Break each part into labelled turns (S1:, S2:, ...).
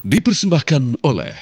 S1: Dipersembahkan oleh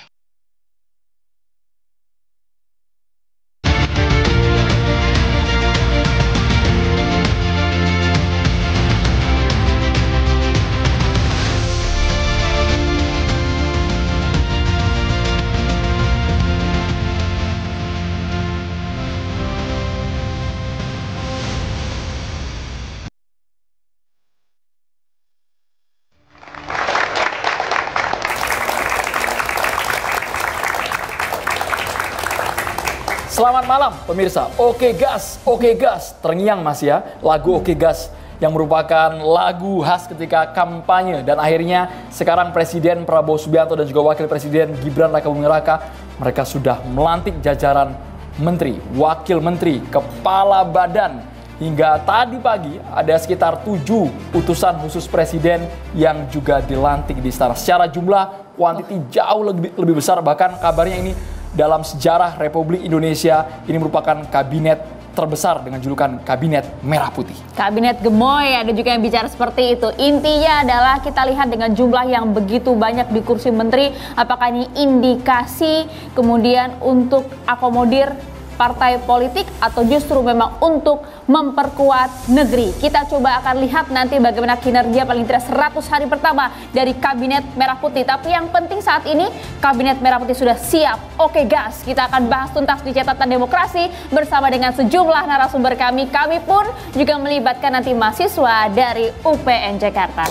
S2: Selamat malam pemirsa, Oke Gas, terngiang mas ya, lagu Oke Gas yang merupakan lagu khas ketika kampanye dan akhirnya sekarang Presiden Prabowo Subianto dan juga Wakil Presiden Gibran Rakabuming Raka mereka sudah melantik jajaran menteri, wakil menteri, kepala badan. Hingga tadi pagi ada sekitar 7 utusan khusus presiden yang juga dilantik di istana. Secara jumlah kuantiti jauh lebih besar, bahkan kabarnya ini dalam sejarah Republik Indonesia ini merupakan kabinet terbesar dengan julukan Kabinet Merah Putih. Kabinet gemoy, ada juga yang bicara seperti itu. Intinya adalah kita lihat dengan jumlah yang begitu banyak di kursi menteri, apakah ini indikasi kemudian untuk akomodir partai politik atau justru memang untuk memperkuat negeri. Kita coba akan lihat nanti bagaimana kinerja paling tidak 100 hari pertama dari Kabinet Merah Putih. Tapi yang penting saat ini Kabinet Merah Putih sudah siap. Oke gas, kita akan bahas tuntas di catatan demokrasi bersama dengan sejumlah narasumber kami. Kami pun juga melibatkan nanti mahasiswa dari UPN Jakarta.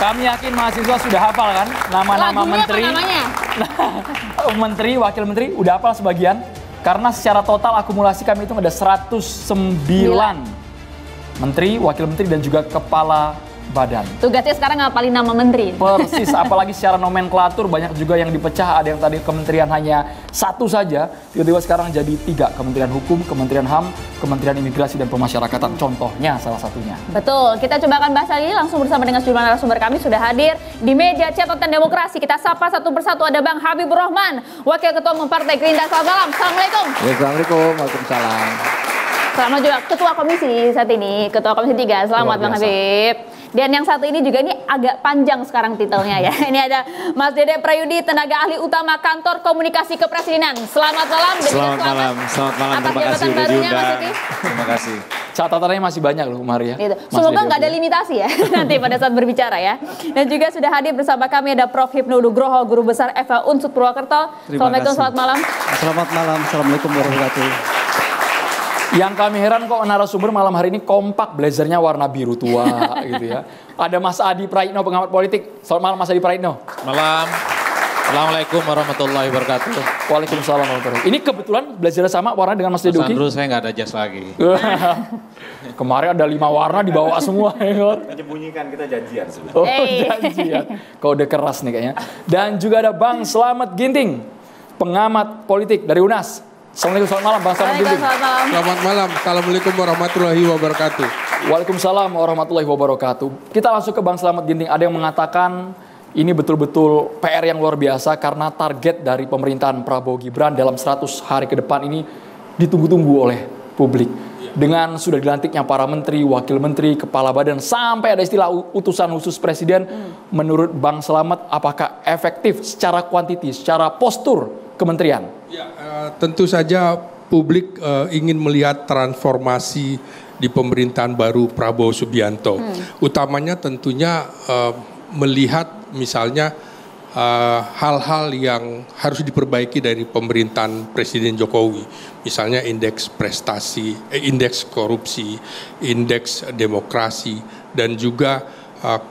S2: Kami yakin mahasiswa sudah hafal kan nama-nama menteri. Apa namanya? Menteri, wakil menteri udah hafal sebagian. Karena secara total akumulasi kami itu ada 109 menteri, wakil menteri dan juga kepala badan. Tugasnya sekarang ngapalin nama menteri. Persis, apalagi secara nomenklatur banyak juga yang dipecah. Ada yang tadi kementerian hanya satu saja, tiba-tiba sekarang jadi 3. Kementerian Hukum, Kementerian HAM, Kementerian Imigrasi dan Pemasyarakatan. Contohnya salah satunya. Betul, kita coba akan bahas hal ini langsung bersama dengan sejumlah narasumber kami sudah hadir di meja catatan demokrasi. Kita sapa satu persatu, ada Bang Habibur Rahman, Wakil Ketua Umum Partai Gerindra. Selamat malam. Assalamualaikum.
S3: Assalamualaikum. Waalaikumsalam.
S2: Selamat juga Ketua Komisi saat ini, Ketua Komisi 3. Selamat Bang Habib. Dan yang satu ini juga ini agak panjang sekarang titelnya ya. Ini ada Mas Dede Prayudi, tenaga ahli utama Kantor Komunikasi Kepresidenan. Selamat malam.
S3: Selamat malam. Terima kasih udah diundang. Terima kasih.
S2: Catatannya masih banyak loh Maria. Gitu. Semoga nggak ada limitasi ya nanti pada saat berbicara ya. Dan juga sudah hadir bersama kami ada Prof. Hipnu Nugroho, Guru Besar FH Unsud Purwokerto. Assalamualaikum, selamat malam.
S3: Selamat malam. Assalamualaikum warahmatullahi wabarakatuh.
S2: Yang kami heran kok narasumber malam hari ini kompak, blazernya warna biru tua gitu ya. Ada Mas Adi Praitno, pengamat politik. Selamat malam Mas Adi Praitno.
S4: Malam. Assalamualaikum warahmatullahi wabarakatuh.
S2: Waalaikumsalam warahmatullahi wabarakatuh. Ini kebetulan blazernya sama warna dengan Mas Deduki.
S4: Mas Andrew, saya nggak ada jas lagi.
S2: Kemarin ada 5 warna dibawa semua.
S3: Menyembunyikan, kita janjian sebenarnya.
S2: Oh janjian. Kode keras nih kayaknya. Dan juga ada Bang Slamet Ginting, pengamat politik dari UNAS. Assalamualaikum, selamat malam Bang Slamet Ginting.
S5: Selamat malam. Assalamualaikum warahmatullahi wabarakatuh.
S2: Waalaikumsalam warahmatullahi wabarakatuh. Kita langsung ke Bang Slamet Ginting. Ada yang mengatakan ini betul-betul PR yang luar biasa karena target dari pemerintahan Prabowo Gibran dalam 100 hari ke depan ini ditunggu-tunggu oleh publik. Dengan sudah dilantiknya para menteri, wakil menteri, kepala badan, sampai ada istilah utusan khusus presiden. Menurut Bang Slamet, apakah efektif secara kuantiti, secara postur kementerian?
S5: Ya, tentu saja publik ingin melihat transformasi di pemerintahan baru Prabowo Subianto. Utamanya tentunya melihat misalnya hal-hal yang harus diperbaiki dari pemerintahan Presiden Jokowi. Misalnya indeks prestasi, indeks korupsi, indeks demokrasi, dan juga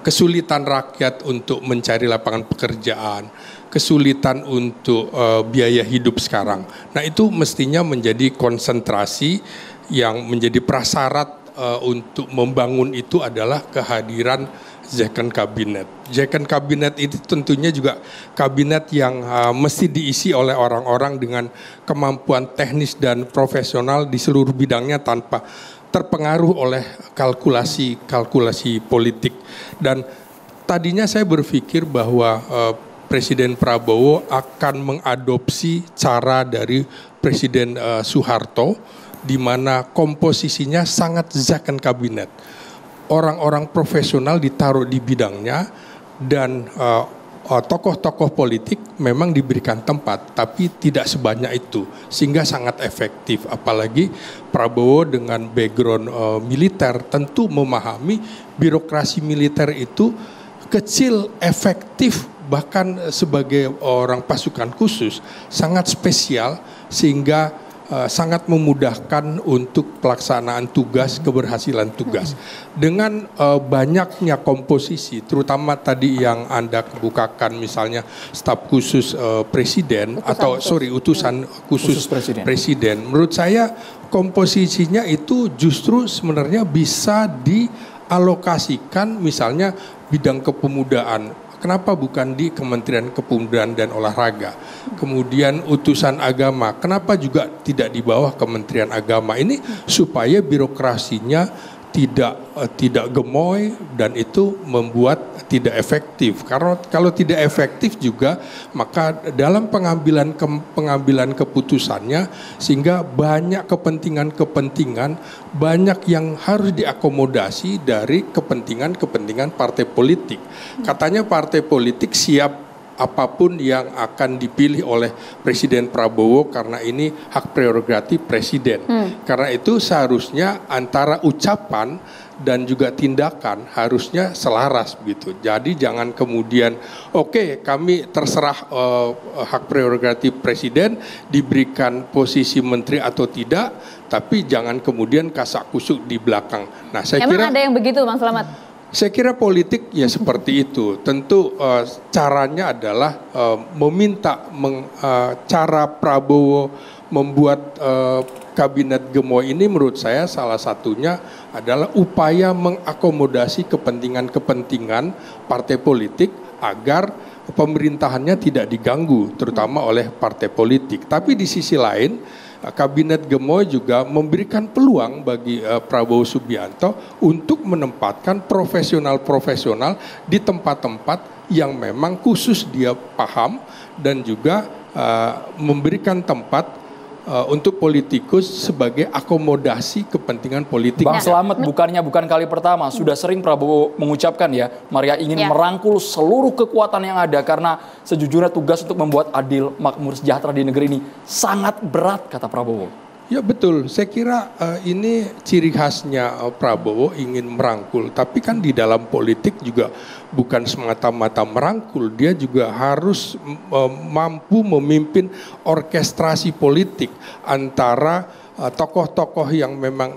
S5: kesulitan rakyat untuk mencari lapangan pekerjaan, kesulitan untuk biaya hidup sekarang. Nah itu mestinya menjadi konsentrasi yang menjadi prasyarat untuk membangun itu adalah kehadiran Second Kabinet. Second Kabinet itu tentunya juga kabinet yang mesti diisi oleh orang-orang dengan kemampuan teknis dan profesional di seluruh bidangnya tanpa terpengaruh oleh kalkulasi politik. Dan tadinya saya berpikir bahwa Presiden Prabowo akan mengadopsi cara dari Presiden Soeharto, di mana komposisinya sangat Second Kabinet. Orang-orang profesional ditaruh di bidangnya dan tokoh-tokoh politik memang diberikan tempat, tapi tidak sebanyak itu, sehingga sangat efektif. Apalagi Prabowo dengan background militer tentu memahami birokrasi militer itu kecil, efektif, bahkan sebagai orang pasukan khusus sangat spesial, sehingga sangat memudahkan untuk pelaksanaan tugas, keberhasilan tugas. Dengan banyaknya komposisi, terutama tadi yang Anda bukakan misalnya staf khusus presiden, utusan khusus presiden. Menurut saya komposisinya itu justru sebenarnya bisa dialokasikan misalnya bidang kepemudaan. Kenapa bukan di Kementerian Kepemudaan dan Olahraga? Kemudian utusan agama, kenapa juga tidak di bawah Kementerian Agama? Ini supaya birokrasinya tidak gemoy dan itu membuat tidak efektif. Karena kalau tidak efektif juga, maka dalam pengambilan keputusannya sehingga banyak kepentingan banyak yang harus diakomodasi dari kepentingan partai politik. Katanya partai politik siap apapun yang akan dipilih oleh Presiden Prabowo karena ini hak prerogatif presiden. Karena itu seharusnya antara ucapan dan juga tindakan harusnya selaras begitu. Jadi jangan kemudian kami terserah hak prerogatif presiden diberikan posisi menteri atau tidak, tapi jangan kemudian kasak kusuk di belakang. Nah, saya kira
S1: ada yang begitu, Bang Slamet?
S5: Saya kira politik ya seperti itu. Tentu caranya adalah meminta cara Prabowo membuat kabinet gemoy ini, menurut saya salah satunya adalah upaya mengakomodasi kepentingan partai politik agar pemerintahannya tidak diganggu, terutama oleh partai politik. Tapi di sisi lain, kabinet gemoy juga memberikan peluang bagi Prabowo Subianto untuk menempatkan profesional-profesional di tempat-tempat yang memang khusus dia paham dan juga memberikan tempat untuk politikus sebagai akomodasi kepentingan politik.
S2: Bang Slamet, bukan kali pertama, sudah sering Prabowo mengucapkan ya, Maria ingin merangkul seluruh kekuatan yang ada karena sejujurnya tugas untuk membuat adil, makmur, sejahtera di negeri ini sangat berat, kata Prabowo.
S5: Ya betul, saya kira ini ciri khasnya Prabowo ingin merangkul. Tapi kan di dalam politik juga bukan semata-mata merangkul, dia juga harus mampu memimpin orkestrasi politik antara tokoh-tokoh yang memang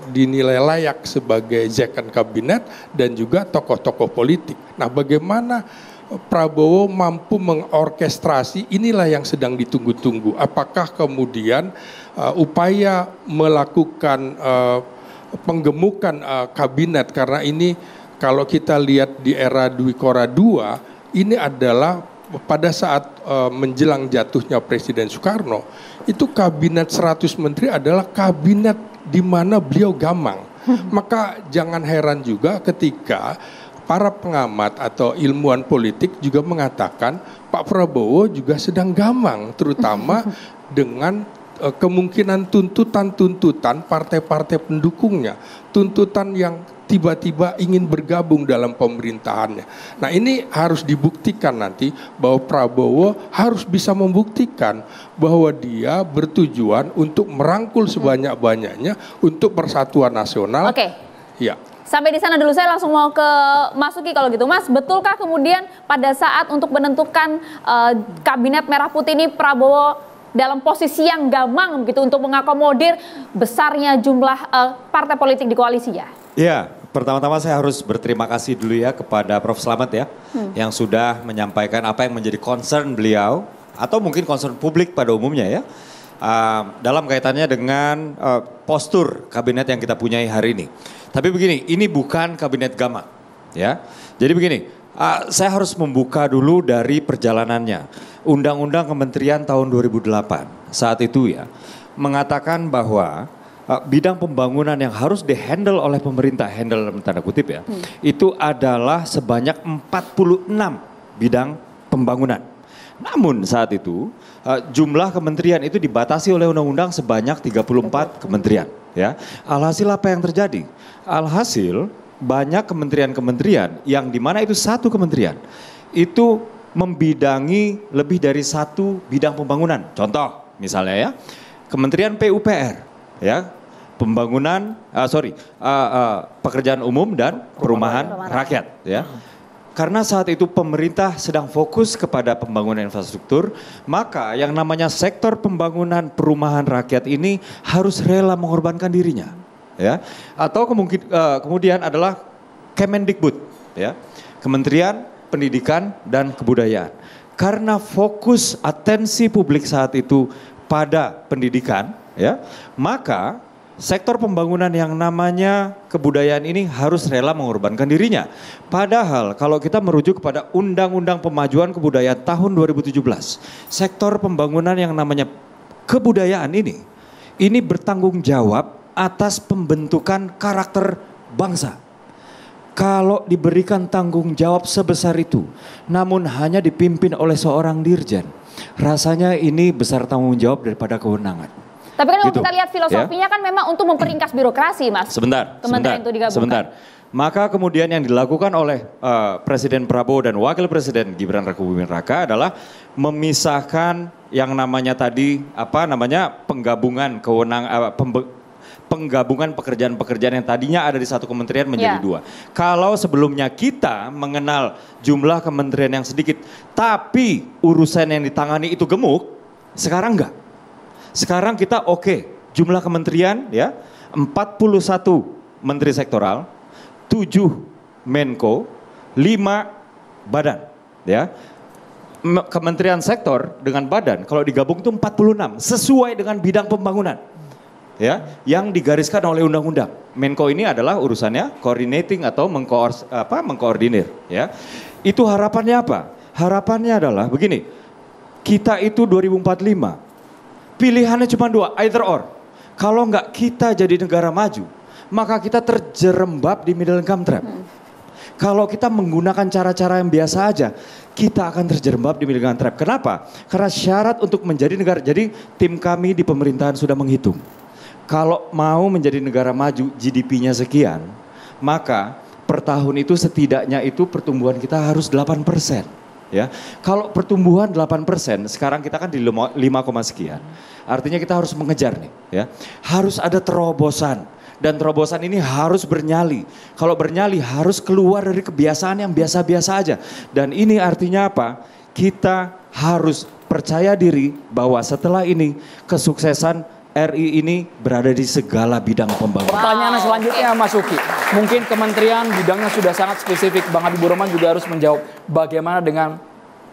S5: dinilai layak sebagai second kabinet dan juga tokoh-tokoh politik. Nah, bagaimana Prabowo mampu mengorkestrasi, inilah yang sedang ditunggu-tunggu. Apakah kemudian upaya melakukan penggemukan kabinet, karena ini kalau kita lihat di era Dwi Kora II, ini adalah pada saat menjelang jatuhnya Presiden Soekarno, itu kabinet 100 menteri adalah kabinet di mana beliau gamang. Maka jangan heran juga ketika para pengamat atau ilmuwan politik juga mengatakan Pak Prabowo juga sedang gamang, terutama dengan kemungkinan tuntutan-tuntutan partai-partai pendukungnya, tuntutan yang tiba-tiba ingin bergabung dalam pemerintahannya. Nah, ini harus dibuktikan nanti bahwa Prabowo harus bisa membuktikan bahwa dia bertujuan untuk merangkul sebanyak-banyaknya untuk persatuan nasional.
S1: Oke.
S5: Ya.
S1: Sampai di sana dulu, saya langsung mau ke Mas Uki kalau gitu. Mas, betulkah kemudian pada saat untuk menentukan kabinet merah putih ini Prabowo dalam posisi yang gamang gitu untuk mengakomodir besarnya jumlah partai politik di koalisi ya?
S3: Ya, pertama-tama saya harus berterima kasih dulu ya kepada Prof. Slamet ya, yang sudah menyampaikan apa yang menjadi concern beliau atau mungkin concern publik pada umumnya ya, dalam kaitannya dengan postur kabinet yang kita punyai hari ini. Tapi begini, ini bukan kabinet gamang ya. Jadi begini, saya harus membuka dulu dari perjalanannya. Undang-Undang Kementerian tahun 2008 saat itu ya mengatakan bahwa bidang pembangunan yang harus dihandle oleh pemerintah, handle dalam tanda kutip ya, itu adalah sebanyak 46 bidang pembangunan. Namun saat itu jumlah kementerian itu dibatasi oleh undang-undang sebanyak 34 kementerian ya. Alhasil apa yang terjadi? Alhasil banyak kementerian-kementerian yang dimana itu satu kementerian itu membidangi lebih dari satu bidang pembangunan. Contoh misalnya ya, Kementerian PUPR ya, pekerjaan umum dan perumahan rakyat ya. Karena saat itu pemerintah sedang fokus kepada pembangunan infrastruktur, maka yang namanya sektor pembangunan perumahan rakyat ini harus rela mengorbankan dirinya, ya. Atau kemudian adalah Kemendikbud, ya, Kementerian Pendidikan dan Kebudayaan. Karena fokus atensi publik saat itu pada pendidikan, ya, maka sektor pembangunan yang namanya kebudayaan ini harus rela mengorbankan dirinya. Padahal kalau kita merujuk kepada Undang-Undang Pemajuan Kebudayaan tahun 2017, sektor pembangunan yang namanya kebudayaan ini bertanggung jawab atas pembentukan karakter bangsa. Kalau diberikan tanggung jawab sebesar itu, namun hanya dipimpin oleh seorang dirjen, rasanya ini besar tanggung jawab daripada kewenangan.
S1: Tapi kan kalau
S3: gitu,
S1: kita lihat filosofinya kan memang untuk memperingkas birokrasi, Mas.
S3: Sebentar. Maka kemudian yang dilakukan oleh Presiden Prabowo dan Wakil Presiden Gibran Rakabuming Raka adalah memisahkan yang namanya tadi penggabungan penggabungan pekerjaan-pekerjaan yang tadinya ada di satu kementerian menjadi dua. Kalau sebelumnya kita mengenal jumlah kementerian yang sedikit, tapi urusan yang ditangani itu gemuk, sekarang enggak. Sekarang kita jumlah kementerian ya 41 menteri sektoral, 7 Menko, 5 badan ya. Kementerian sektor dengan badan kalau digabung itu 46 sesuai dengan bidang pembangunan. Ya, yang digariskan oleh undang-undang. Menko ini adalah urusannya coordinating atau mengkoordinir ya. Itu harapannya apa? Harapannya adalah begini. Kita itu 2045 pilihannya cuma dua, either or. Kalau enggak kita jadi negara maju, maka kita terjerembab di middle income trap. Kalau kita menggunakan cara-cara yang biasa aja, kita akan terjerembab di middle income trap. Kenapa? Karena syarat untuk menjadi negara, jadi tim kami di pemerintahan sudah menghitung. Kalau mau menjadi negara maju, GDP-nya sekian, maka per tahun itu setidaknya itu pertumbuhan kita harus 8%. Ya, kalau pertumbuhan 8%, sekarang kita kan di 5, sekian. Artinya kita harus mengejar nih, ya. Harus ada terobosan dan terobosan ini harus bernyali. Kalau bernyali harus keluar dari kebiasaan yang biasa-biasa aja. Dan ini artinya apa? Kita harus percaya diri bahwa setelah ini kesuksesan RI ini berada di segala bidang pembangunan.
S2: Pertanyaan selanjutnya Mas Uki, mungkin kementerian bidangnya sudah sangat spesifik. Bang Habibur Rahman juga harus menjawab bagaimana dengan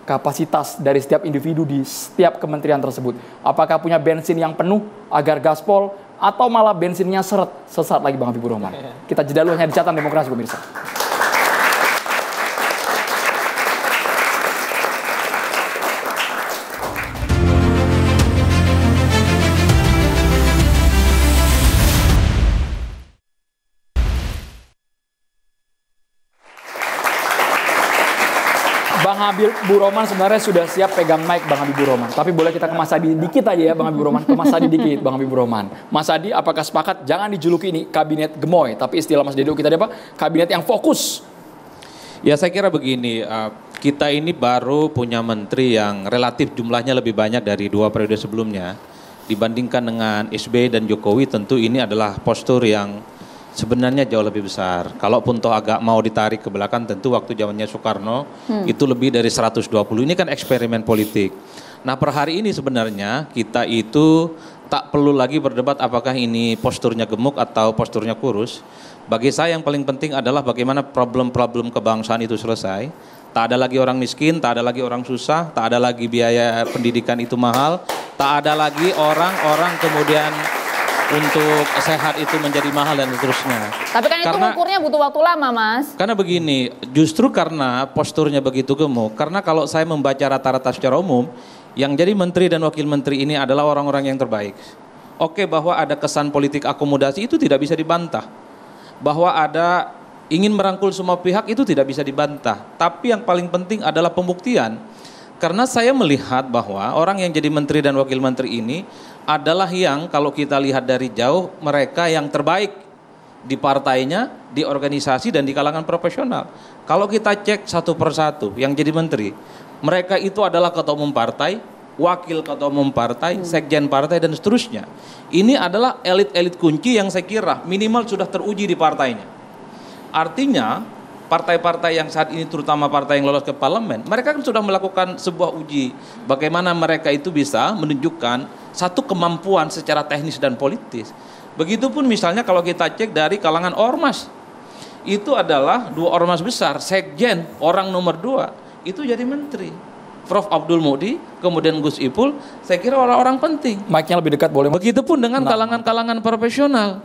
S2: kapasitas dari setiap individu di setiap kementerian tersebut. Apakah punya bensin yang penuh agar gaspol atau malah bensinnya sesat lagi Bang Habibur Rahman? Kita jeda dulu hanya di Catatan Demokrasi pemirsa. Bang Habibur Rahman sebenarnya sudah siap pegang mic Bang Habibur Rahman. Tapi boleh kita ke Mas Adi dikit aja ya Bang Habibur Rahman. Ke Mas Adi dikit Bang Habibur Rahman. Mas Adi apakah sepakat jangan dijuluki ini kabinet gemoy. Tapi istilah Mas Dedo kita apa? Kabinet yang fokus.
S4: Ya saya kira begini, kita ini baru punya menteri yang relatif jumlahnya lebih banyak dari 2 periode sebelumnya. Dibandingkan dengan SBY dan Jokowi tentu ini adalah postur yang sebenarnya jauh lebih besar. Kalaupun toh agak mau ditarik ke belakang tentu waktu zamannya Soekarno itu lebih dari 120. Ini kan eksperimen politik. Nah per hari ini sebenarnya kita itu tak perlu lagi berdebat apakah ini posturnya gemuk atau posturnya kurus. Bagi saya yang paling penting adalah bagaimana problem-problem kebangsaan itu selesai. Tak ada lagi orang miskin, tak ada lagi orang susah, tak ada lagi biaya pendidikan itu mahal, tak ada lagi orang-orang kemudian untuk sehat itu menjadi mahal dan seterusnya.
S1: Tapi kan itu ukurnya butuh waktu lama, Mas.
S4: Karena begini, justru karena posturnya begitu gemuk, karena kalau saya membaca rata-rata secara umum, yang jadi menteri dan wakil menteri ini adalah orang-orang yang terbaik. Oke, bahwa ada kesan politik akomodasi itu tidak bisa dibantah. Bahwa ada ingin merangkul semua pihak itu tidak bisa dibantah. Tapi yang paling penting adalah pembuktian. Karena saya melihat bahwa orang yang jadi menteri dan wakil menteri ini adalah yang kalau kita lihat dari jauh mereka yang terbaik di partainya, di organisasi dan di kalangan profesional. Kalau kita cek satu persatu yang jadi menteri, mereka itu adalah ketua umum partai, wakil ketua umum partai, sekjen partai dan seterusnya. Ini adalah elit-elit kunci yang saya kira minimal sudah teruji di partainya. Artinya partai-partai yang saat ini terutama partai yang lolos ke parlemen, mereka kan sudah melakukan sebuah uji bagaimana mereka itu bisa menunjukkan satu kemampuan secara teknis dan politis. Begitupun misalnya kalau kita cek dari kalangan ormas, itu adalah 2 ormas besar, sekjen orang nomor 2 itu jadi menteri. Prof. Abdul Muhdi, kemudian Gus Ipul, saya kira orang-orang penting.
S2: Mic-nya lebih dekat boleh.
S4: Begitupun dengan kalangan-kalangan profesional.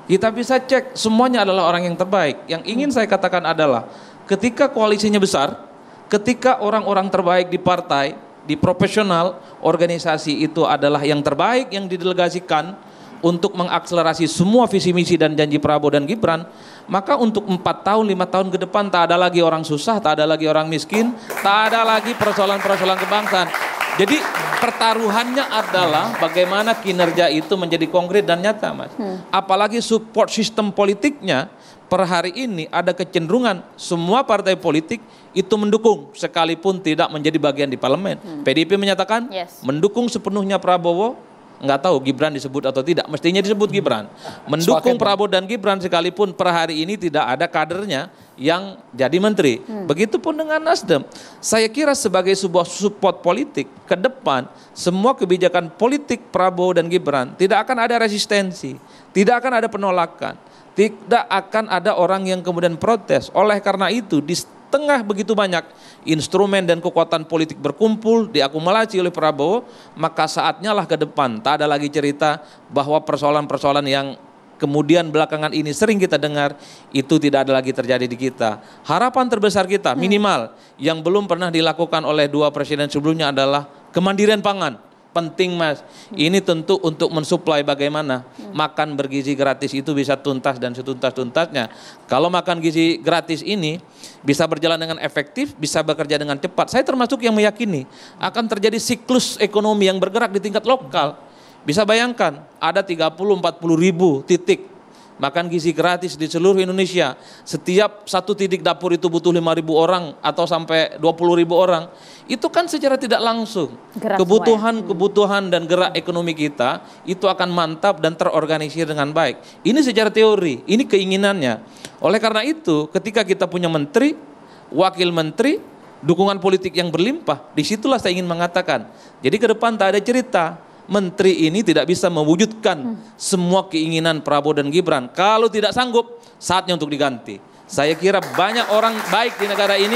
S4: Kita bisa cek semuanya adalah orang yang terbaik. Yang ingin saya katakan adalah ketika koalisinya besar, ketika orang-orang terbaik di partai, di profesional, organisasi itu adalah yang terbaik yang didelegasikan untuk mengakselerasi semua visi misi dan janji Prabowo dan Gibran, maka untuk 4 tahun, 5 tahun ke depan tak ada lagi orang susah, tak ada lagi orang miskin, tak ada lagi persoalan-persoalan kebangsaan. Jadi pertaruhannya adalah bagaimana kinerja itu menjadi konkret dan nyata, Mas. Apalagi support sistem politiknya per hari ini ada kecenderungan semua partai politik itu mendukung sekalipun tidak menjadi bagian di parlemen. PDIP menyatakan mendukung sepenuhnya Prabowo, nggak tahu Gibran disebut atau tidak, mestinya disebut Gibran. Mendukung Prabowo dan Gibran sekalipun per hari ini tidak ada kadernya yang jadi menteri. Begitupun dengan Nasdem. Saya kira sebagai sebuah support politik ke depan, semua kebijakan politik Prabowo dan Gibran tidak akan ada resistensi, tidak akan ada penolakan, tidak akan ada orang yang kemudian protes. Oleh karena itu di tengah begitu banyak instrumen dan kekuatan politik berkumpul, diakumulasi oleh Prabowo, maka saatnya lah ke depan. Tak ada lagi cerita bahwa persoalan-persoalan yang kemudian belakangan ini sering kita dengar, itu tidak ada lagi terjadi di kita. Harapan terbesar kita minimal yang belum pernah dilakukan oleh 2 presiden sebelumnya adalah kemandirian pangan. Penting, Mas. Ini tentu untuk mensuplai bagaimana makan bergizi gratis itu bisa tuntas dan setuntas-tuntasnya. Kalau makan gizi gratis ini bisa berjalan dengan efektif, bisa bekerja dengan cepat. Saya termasuk yang meyakini akan terjadi siklus ekonomi yang bergerak di tingkat lokal. Bisa bayangkan ada 30-40 ribu titik makan gizi gratis di seluruh Indonesia. Setiap satu titik dapur itu butuh 5.000 orang atau sampai 20.000 orang. Itu kan secara tidak langsung kebutuhan dan gerak ekonomi kita itu akan mantap dan terorganisir dengan baik. Ini secara teori, ini keinginannya. Oleh karena itu ketika kita punya menteri, wakil menteri, dukungan politik yang berlimpah, disitulah saya ingin mengatakan. Jadi ke depan tak ada cerita menteri ini tidak bisa mewujudkan semua keinginan Prabowo dan Gibran. Kalau tidak sanggup, saatnya untuk diganti. Saya kira banyak orang baik di negara ini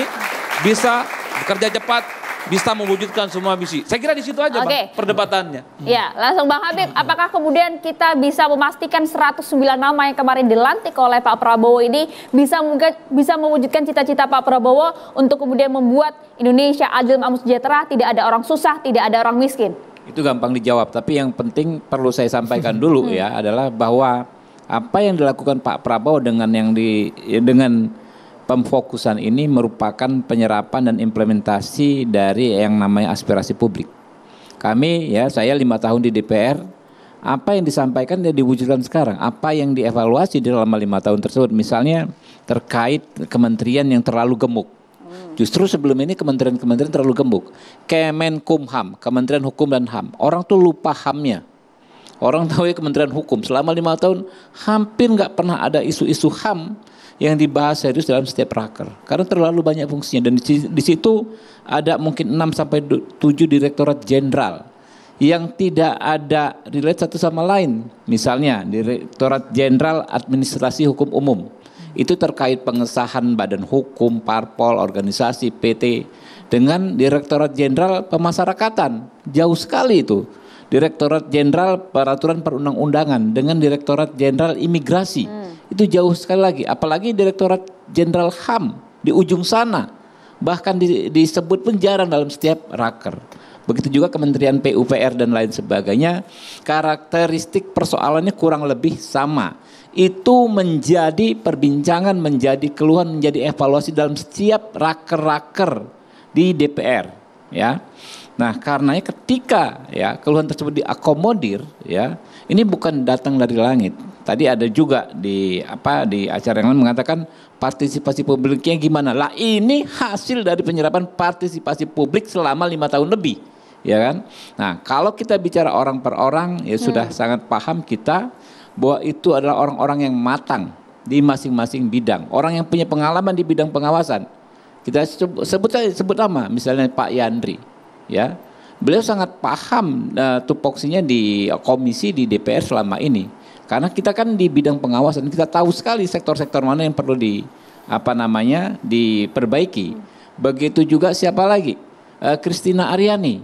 S4: bisa bekerja cepat, bisa mewujudkan semua misi. Saya kira di situ aja Bang, perdebatannya.
S1: Ya, langsung Bang Habib, apakah kemudian kita bisa memastikan 109 nama yang kemarin dilantik oleh Pak Prabowo ini bisa mewujudkan cita-cita Pak Prabowo untuk kemudian membuat Indonesia adil, makmur, sejahtera, tidak ada orang susah, tidak ada orang miskin?
S6: Itu gampang dijawab, tapi yang penting perlu saya sampaikan dulu ya adalah bahwa apa yang dilakukan Pak Prabowo dengan dengan pemfokusan ini merupakan penyerapan dan implementasi dari yang namanya aspirasi publik. Kami saya 5 tahun di DPR, apa yang disampaikan dan diwujudkan sekarang, apa yang dievaluasi di dalam 5 tahun tersebut, misalnya terkait kementerian yang terlalu gemuk. Justru sebelum ini kementerian-kementerian terlalu gemuk. Kemenkumham, Kementerian Hukum dan HAM. Orang tuh lupa HAM-nya. Orang tahu ya Kementerian Hukum. Selama 5 tahun hampir nggak pernah ada isu-isu HAM yang dibahas serius dalam setiap raker. Karena terlalu banyak fungsinya. Dan di situ ada mungkin 6-7 direktorat jenderal yang tidak ada relate satu sama lain. Misalnya Direktorat Jenderal Administrasi Hukum Umum. Itu terkait pengesahan badan hukum, parpol, organisasi, PT dengan Direktorat Jenderal Pemasyarakatan. Jauh sekali itu. Direktorat Jenderal Peraturan Perundang-undangan dengan Direktorat Jenderal Imigrasi. Itu jauh sekali lagi. Apalagi Direktorat Jenderal HAM di ujung sana. Bahkan disebut pun jarang dalam setiap raker. Begitu juga Kementerian PUPR dan lain sebagainya. Karakteristik persoalannya kurang lebih sama. Itu menjadi perbincangan, menjadi keluhan, menjadi evaluasi dalam setiap raker-raker di DPR, ya. Nah, karenanya ketika keluhan tersebut diakomodir, ini bukan datang dari langit, tadi ada juga di acara yang lain mengatakan partisipasi publiknya gimana? Lah ini hasil dari penyerapan partisipasi publik selama 5 tahun lebih, ya kan? Nah, kalau kita bicara orang per orang ya sudah sangat paham kita bahwa itu adalah orang-orang yang matang di masing-masing bidang, orang yang punya pengalaman di bidang pengawasan. Kita sebut nama, misalnya Pak Yandri, ya. Beliau sangat paham tupoksinya di komisi di DPR selama ini. Karena kita kan di bidang pengawasan, kita tahu sekali sektor-sektor mana yang perlu diperbaiki. Begitu juga siapa lagi? Christina Aryani.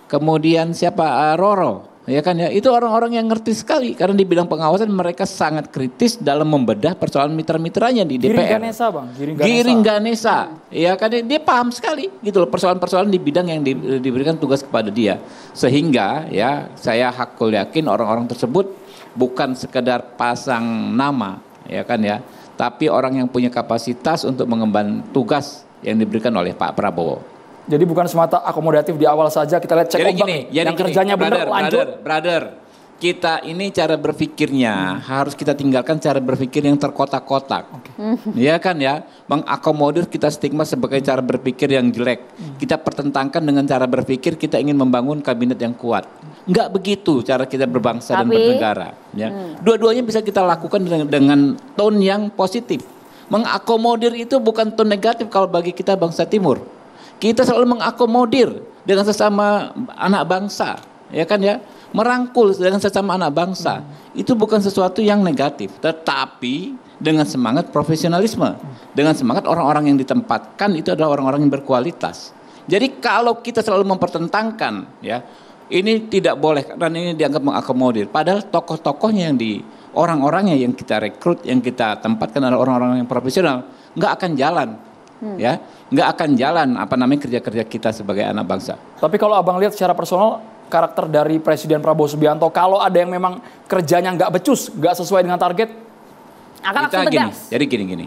S6: Kemudian siapa? Roro. Ya kan ya, itu orang-orang yang ngerti sekali karena di bidang pengawasan mereka sangat kritis dalam membedah persoalan mitra-mitranya di DPR.
S2: Giring Ganesa, Bang.
S6: Giring Ganesa. Ya kan dia paham sekali gitu loh persoalan-persoalan di bidang yang diberikan tugas kepada dia. Sehingga ya saya hakul yakin orang-orang tersebut bukan sekedar pasang nama, ya kan ya, tapi orang yang punya kapasitas untuk mengemban tugas yang diberikan oleh Pak Prabowo.
S2: Jadi bukan semata akomodatif di awal saja kita lihat cek ombak yang kerjanya benar lanjut.
S6: Brother, kita ini cara berpikirnya harus kita tinggalkan cara berpikir yang terkotak-kotak. Ya kan ya, mengakomodir kita stigma sebagai cara berpikir yang jelek. Kita pertentangkan dengan cara berpikir kita ingin membangun kabinet yang kuat. Enggak begitu cara kita berbangsa dan bernegara. Ya. Dua-duanya bisa kita lakukan dengan tone yang positif. Mengakomodir itu bukan tone negatif kalau bagi kita bangsa Timur. Kita selalu mengakomodir dengan sesama anak bangsa, ya kan ya, merangkul dengan sesama anak bangsa. Itu bukan sesuatu yang negatif, tetapi dengan semangat profesionalisme, dengan semangat orang-orang yang ditempatkan itu adalah orang-orang yang berkualitas. Jadi kalau kita selalu mempertentangkan, ya, ini tidak boleh karena ini dianggap mengakomodir. Padahal tokoh-tokohnya yang orang-orangnya yang kita rekrut, yang kita tempatkan adalah orang-orang yang profesional, nggak akan jalan. Ya, nggak akan jalan kerja-kerja kita sebagai anak bangsa.
S2: Tapi kalau abang lihat secara personal karakter dari Presiden Prabowo Subianto, kalau ada yang memang kerjanya nggak becus, nggak sesuai dengan target,
S1: akan langsung tegas.
S6: Jadi gini.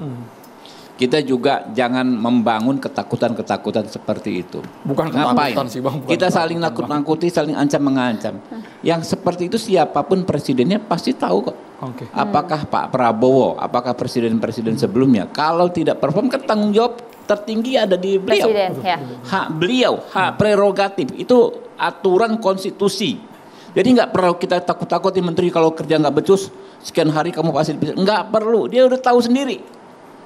S6: Kita juga jangan membangun ketakutan-ketakutan seperti itu.
S2: Bukan ketakutan sih Bang.
S6: Kita saling nakut-nakuti, saling ancam-mengancam. Yang seperti itu siapapun presidennya pasti tahu kok. Apakah Pak Prabowo, apakah presiden-presiden sebelumnya, kalau tidak perform kan tanggung jawab tertinggi ada di beliau.
S1: Presiden, ya.
S6: Hak beliau, hak prerogatif, itu aturan konstitusi. Jadi nggak perlu kita takut-takuti menteri kalau kerja nggak becus, sekian hari kamu pasti dipisah. Nggak perlu, dia udah tahu sendiri.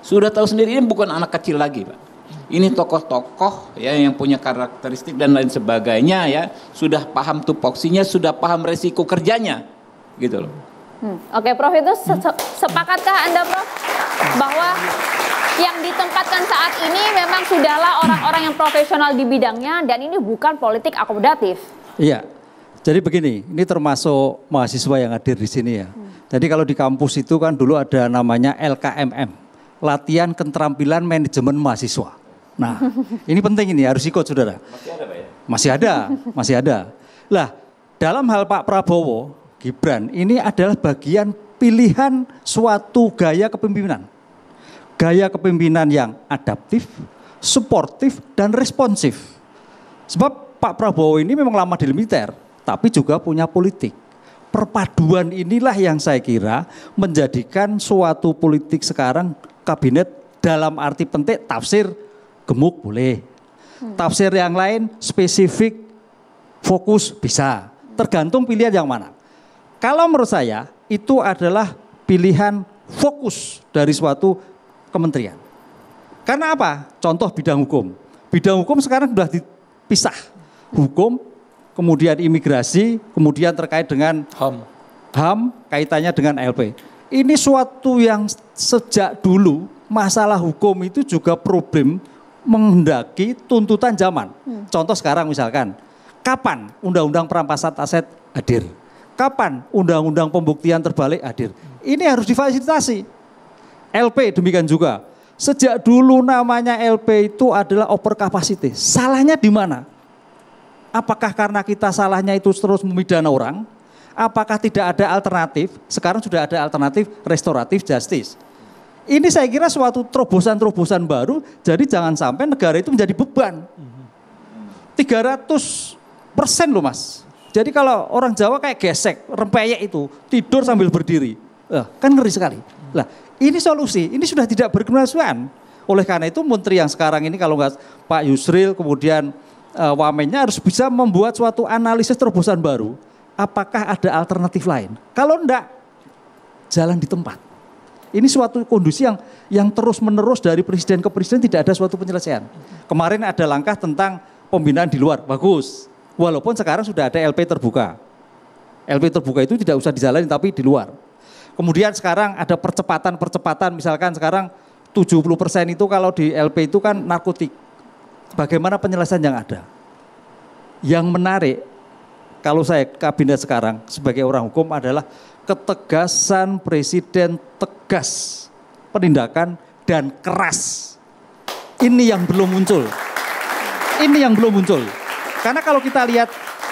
S6: Sudah tahu sendiri, ini bukan anak kecil lagi, Pak. Ini tokoh-tokoh ya yang punya karakteristik dan lain sebagainya ya, sudah paham tupoksinya, sudah paham resiko kerjanya, gitu loh.
S1: Oke, Prof, itu sepakatkah Anda, Prof, bahwa yang ditempatkan saat ini memang sudahlah orang-orang yang profesional di bidangnya dan ini bukan politik akomodatif?
S7: Iya, jadi begini, ini termasuk mahasiswa yang hadir di sini ya. Jadi kalau di kampus itu kan dulu ada namanya LKMM, Latihan Keterampilan Manajemen Mahasiswa. Nah, ini penting ini, harus ikut saudara.
S6: Masih ada Pak ya?
S7: Masih ada. Lah, dalam hal Pak Prabowo, Gibran, ini adalah bagian pilihan suatu gaya kepemimpinan. Gaya kepemimpinan yang adaptif, suportif, dan responsif. Sebab Pak Prabowo ini memang lama di militer, tapi juga punya politik. Perpaduan inilah yang saya kira menjadikan suatu politik sekarang kabinet dalam arti penting tafsir gemuk boleh. Tafsir yang lain spesifik, fokus bisa. Tergantung pilihan yang mana. Kalau menurut saya itu adalah pilihan fokus dari suatu kementerian. Karena apa? Contoh bidang hukum. Bidang hukum sekarang sudah dipisah. Hukum, kemudian imigrasi, kemudian terkait dengan HAM kaitannya dengan LP. Ini suatu yang sejak dulu masalah hukum itu juga problem menghendaki tuntutan zaman. Contoh sekarang misalkan, kapan undang-undang perampasan aset hadir? Kapan undang-undang pembuktian terbalik hadir? Ini harus difasilitasi. LP demikian juga. Sejak dulu namanya LP itu adalah over capacity. Salahnya di mana? Apakah karena kita salahnya itu terus memidana orang? Apakah tidak ada alternatif? Sekarang sudah ada alternatif restoratif justice. Ini saya kira suatu terobosan-terobosan baru. Jadi jangan sampai negara itu menjadi beban. 300% loh Mas. Jadi kalau orang Jawa kayak gesek, rempeyek itu, tidur sambil berdiri. Kan ngeri sekali. Lah, ini solusi, ini sudah tidak berkemanusiaan. Oleh karena itu menteri yang sekarang ini kalau nggak Pak Yusril kemudian wamennya harus bisa membuat suatu analisis terobosan baru. Apakah ada alternatif lain? Kalau enggak, jalan di tempat. Ini suatu kondisi yang terus menerus dari presiden ke presiden tidak ada suatu penyelesaian. Kemarin ada langkah tentang pembinaan di luar, bagus. Walaupun sekarang sudah ada LP terbuka. LP terbuka itu tidak usah dijalani tapi di luar. Kemudian sekarang ada percepatan, misalkan sekarang 70% itu kalau di LP itu kan narkotik. Bagaimana penyelesaian yang ada? Yang menarik, kalau saya kabinet sekarang sebagai orang hukum adalah ketegasan presiden tegas, penindakan dan keras. Ini yang belum muncul. Karena kalau kita lihat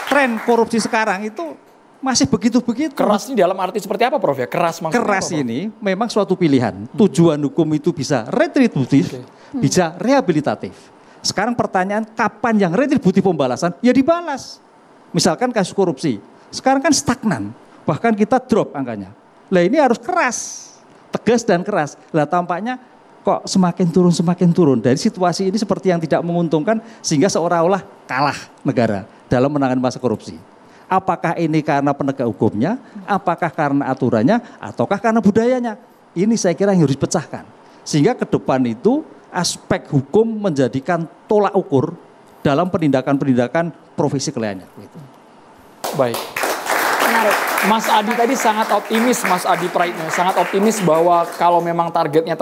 S7: tren korupsi sekarang itu masih begitu-begitu.
S2: Keras ini dalam arti seperti apa Prof ya? Keras maksudnya
S7: Keras
S2: apa, Prof?
S7: ini memang suatu pilihan. Tujuan hukum itu bisa retributif, bisa rehabilitatif. Sekarang pertanyaan kapan yang retributif pembalasan? Ya dibalas. Misalkan kasus korupsi. Sekarang kan stagnan. Bahkan kita drop angkanya. Lah ini harus keras. Tegas dan keras. Lah tampaknya kok semakin turun. Dari situasi ini seperti yang tidak menguntungkan sehingga seolah-olah kalah negara dalam menangani masalah korupsi. Apakah ini karena penegak hukumnya, apakah karena aturannya, ataukah karena budayanya? Ini saya kira yang harus dipecahkan. Sehingga ke depan itu aspek hukum menjadikan tolak ukur dalam penindakan-penindakan profesi kliennya.
S2: Baik.
S1: Menarik.
S2: Mas Adi tadi sangat optimis, Mas Adi Praitno, sangat optimis bahwa kalau memang targetnya